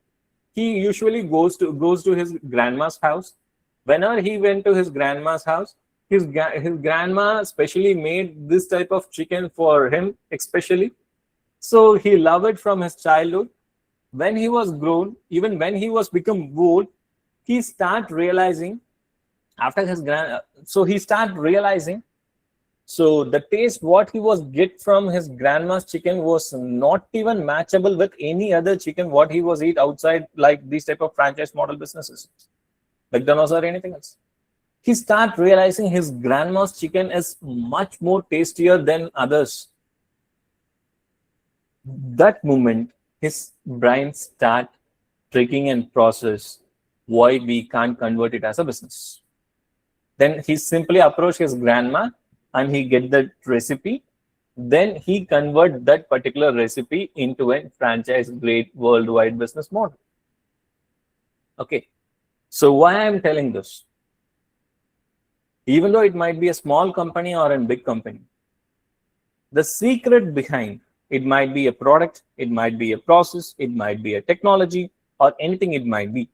he usually goes to his grandma's house. Whenever he went to his grandma's house, his grandma specially made this type of chicken for him, especially. So he loved it from his childhood. When he was grown, even when he was become old, he start realizing after his so the taste what he was get from his grandma's chicken was not even matchable with any other chicken what he was eat outside, like these type of franchise model businesses, McDonald's or anything else. He start realizing his grandma's chicken is much more tastier than others. That moment, his brain start tricking and process why we can't convert it as a business. Then he simply approach his grandma and he get that recipe. Then he convert that particular recipe into a franchise grade worldwide business model. Okay. So why I'm telling this? Even though it might be a small company or a big company, the secret behind it might be a product, it might be a process, it might be a technology, or anything it might be.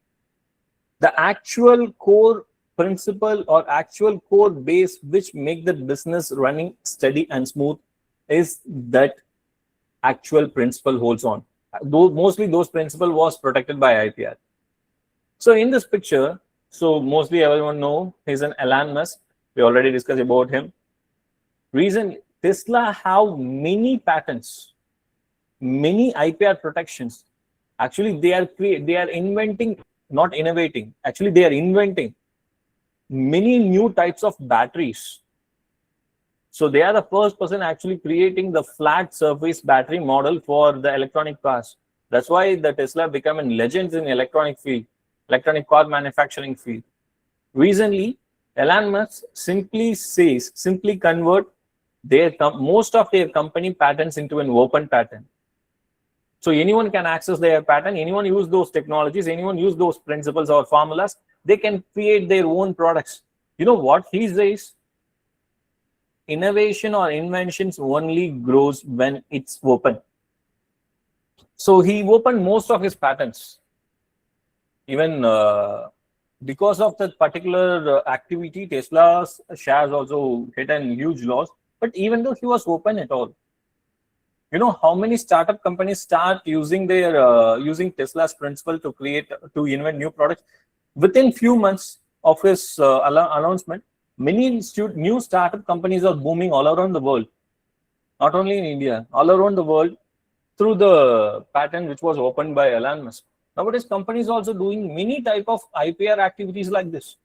The actual core principle or actual core base which make the business running steady and smooth is that actual principle holds on. Though mostly those principle was protected by IPR. So in this picture, so mostly everyone know he's an Elon Musk. We already discussed about him. Reason Tesla have many patents, many IPR protections. Actually, they are inventing, not innovating. Actually, they are inventing many new types of batteries. So they are the first person actually creating the flat surface battery model for the electronic cars. That's why the Tesla become a legend in electronic field. electronic car manufacturing field. Recently, Elon Musk simply convert most of their company patents into an open patent. So anyone can access their patent, anyone use those technologies, anyone use those principles or formulas, they can create their own products. You know what he says? Innovation or inventions only grows when it's open. So he opened most of his patents. Even because of that particular activity, Tesla's shares also hit a huge loss. But even though he was open at all, you know how many startup companies start using their using Tesla's principle to invent new products? Within few months of his announcement, many new startup companies are booming all around the world, not only in India, all around the world, through the patent which was opened by Elon Musk. Nowadays, companies also doing many type of IPR activities like this.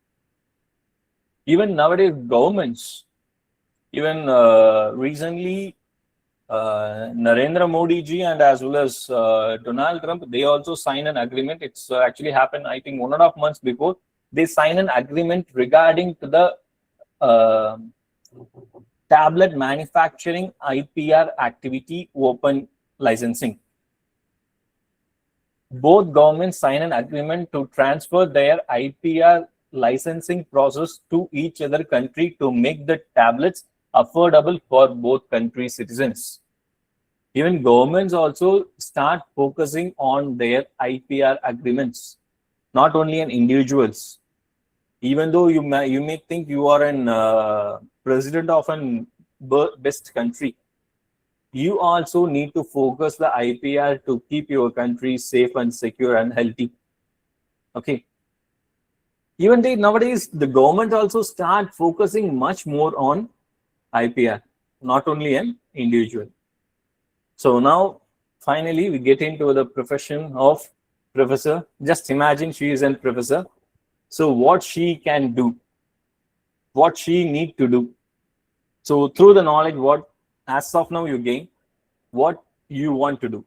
Even nowadays, governments, even recently, Narendra Modi ji and as well as Donald Trump, they also signed an agreement. It's actually happened, I think, 1.5 months before. They signed an agreement regarding to the tablet manufacturing IPR activity open licensing. Both governments sign an agreement to transfer their IPR licensing process to each other country to make the tablets affordable for both country citizens. Even governments also start focusing on their IPR agreements, not only on individuals. Even though you may think you are an president of an best country, you also need to focus the IPR to keep your country safe and secure and healthy. Okay. Even nowadays, the government also start focusing much more on IPR, not only an individual. So now, finally, we get into the profession of professor. Just imagine she is a professor. So what she can do, what she need to do. So through the knowledge, what as of now you gain, what you want to do.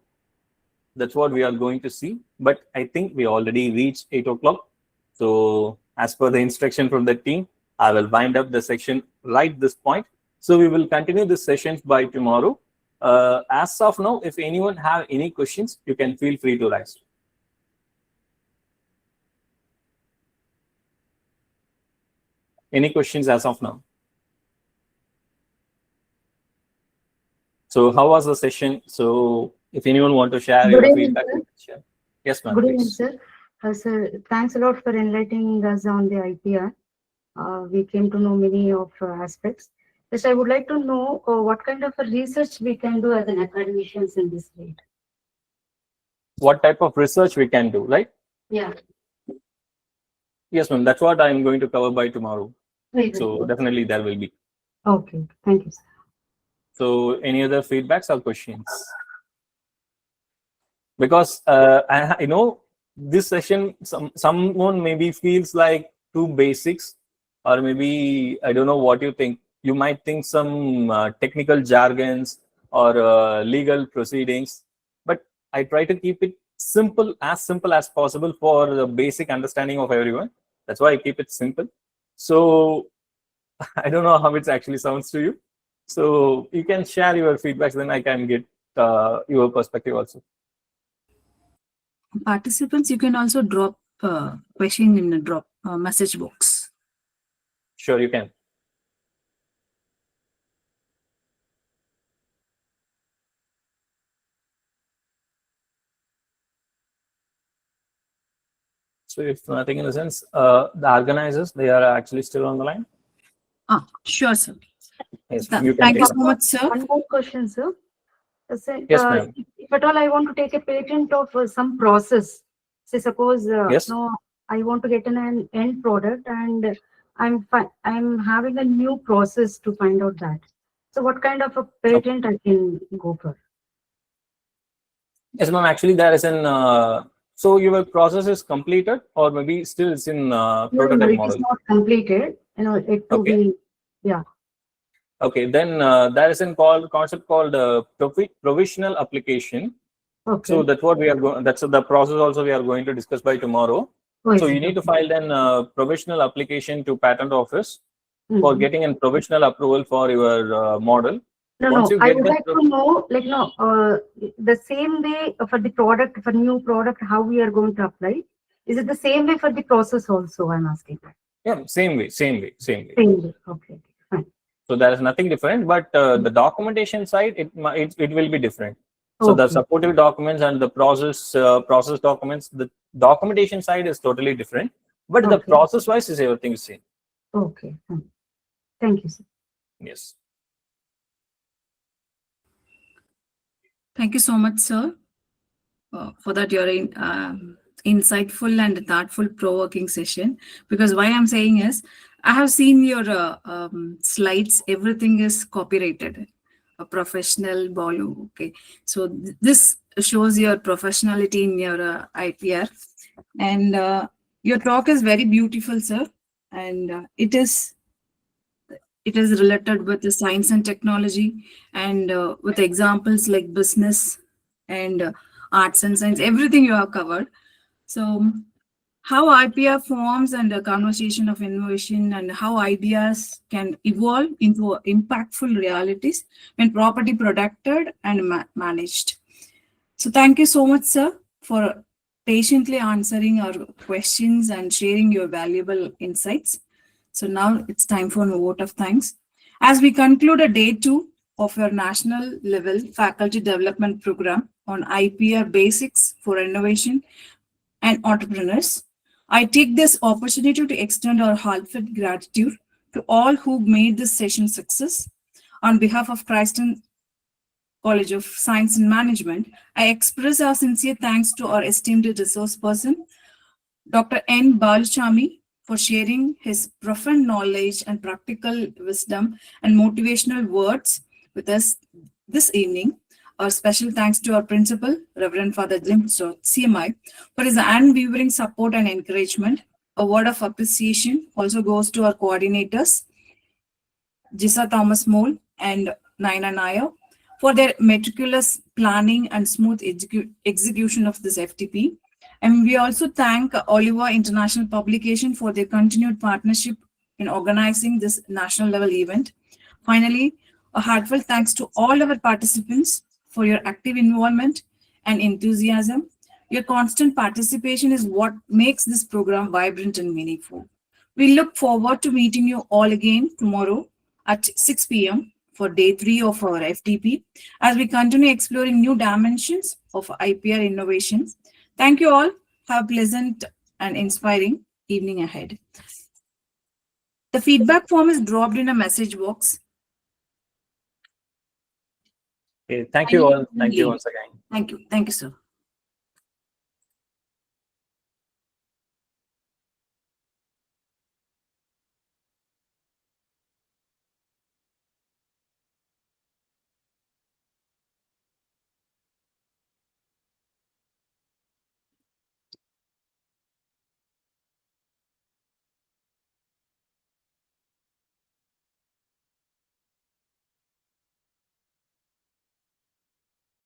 That's what we are going to see. But I think we already reached 8 o'clock. So as per the instruction from the team, I will wind up the section right this point. So we will continue the sessions by tomorrow. As of now, if anyone have any questions, you can feel free to raise. Any questions as of now? So how was the session? So if anyone want to share Good your evening, feedback, sir. share. Yes, ma'am. Good evening, Please. sir. Sir, thanks a lot for enlightening us on the IPR. We came to know many of aspects. Yes, I would like to know what kind of a research we can do as an academicians in this field. What type of research we can do, right? Yeah. Yes, ma'am. That's what I'm going to cover by tomorrow. Very So good. definitely there will be. Okay. Thank you, sir. So any other feedbacks or questions? Because I know this session, someone maybe feels like too basics, or maybe I don't know what you think. You might think some technical jargons or legal proceedings, but I try to keep it simple as possible for the basic understanding of everyone. That's why I keep it simple. So I don't know how it actually sounds to you. So you can share your feedbacks, then I can get your perspective also. Participants, you can also drop question in the drop message box. Sure, you can. So if nothing in the sense, the organizers, they are actually still on the line. Sure, sir. Yes, Thank you can you take so much, sir. One more question, sir. Sir, Yes, ma'am. if at all I want to take a patent of some process, say suppose Yes. no, I want to get an end product and I'm having a new process to find out that. So what kind of a patent I can go for? Yes, ma'am. Actually, there is an. So your process is completed, or maybe still it's in No, prototype it is model. not completed. You know, it to Okay. be, yeah. Okay, then there is a concept called provisional application. Okay. So that's what we are going. That's the process. Also, we are going to discuss by tomorrow. Oh, So is you it? need to Okay. file then a provisional application to patent office for Mhm. getting a provisional approval for your model. No, Once no, you I get would that, like to know, like, no, the same way for the product, for new product, how we are going to apply. Is it the same way for the process also? I'm asking that. yeah, same way. Same way. Okay, fine. So there is nothing different, but the documentation side, it will be different. So the Okay, supportive documents and the process documents, the documentation side is totally different, but the okay, process wise is everything the same. okay, fine. Thank you, sir. Yes. Thank you so much, sir, for that your insightful and thoughtful, provoking session. Because why I'm saying is, I have seen your slides. Everything is copyrighted, a professional bolu. Okay, so this shows your professionality in your IPR, and your talk is very beautiful, sir, and it is related with the science and technology, and with examples like business and arts and science, everything you have covered. So how IPR forms and a conversation of innovation, and how ideas can evolve into impactful realities when properly protected and managed. So thank you so much, sir, for patiently answering our questions and sharing your valuable insights. So now it's time for a vote of thanks. As we conclude a day 2 of your national level faculty development program on IPR basics for innovation and entrepreneurs, I take this opportunity to extend our heartfelt gratitude to all who made this session success. On behalf of Christian College of Science and Management, I express our sincere thanks to our esteemed resource person, Dr. N. Balchami, for sharing his profound knowledge and practical wisdom and motivational words with us this evening. Our special thanks to our principal, Reverend Father Jim CMI, for his unwavering support and encouragement. A word of appreciation also goes to our coordinators, Jisa Thomas Mole and Naina Nair, for their meticulous planning and smooth execution of this FTP. And we also thank Oliver International Publication for their continued partnership in organizing this national level event. Finally, a heartfelt thanks to all our participants for your active involvement and enthusiasm. Your constant participation is what makes this program vibrant and meaningful. We look forward to meeting you all again tomorrow at 6 p.m. for day 3 of our FTP as we continue exploring new dimensions of IPR innovation. Thank you all. Have a pleasant and inspiring evening ahead. The feedback form is dropped in a message box. Okay, thank you all. Thank you Leave. once again. Thank you. Thank you, sir.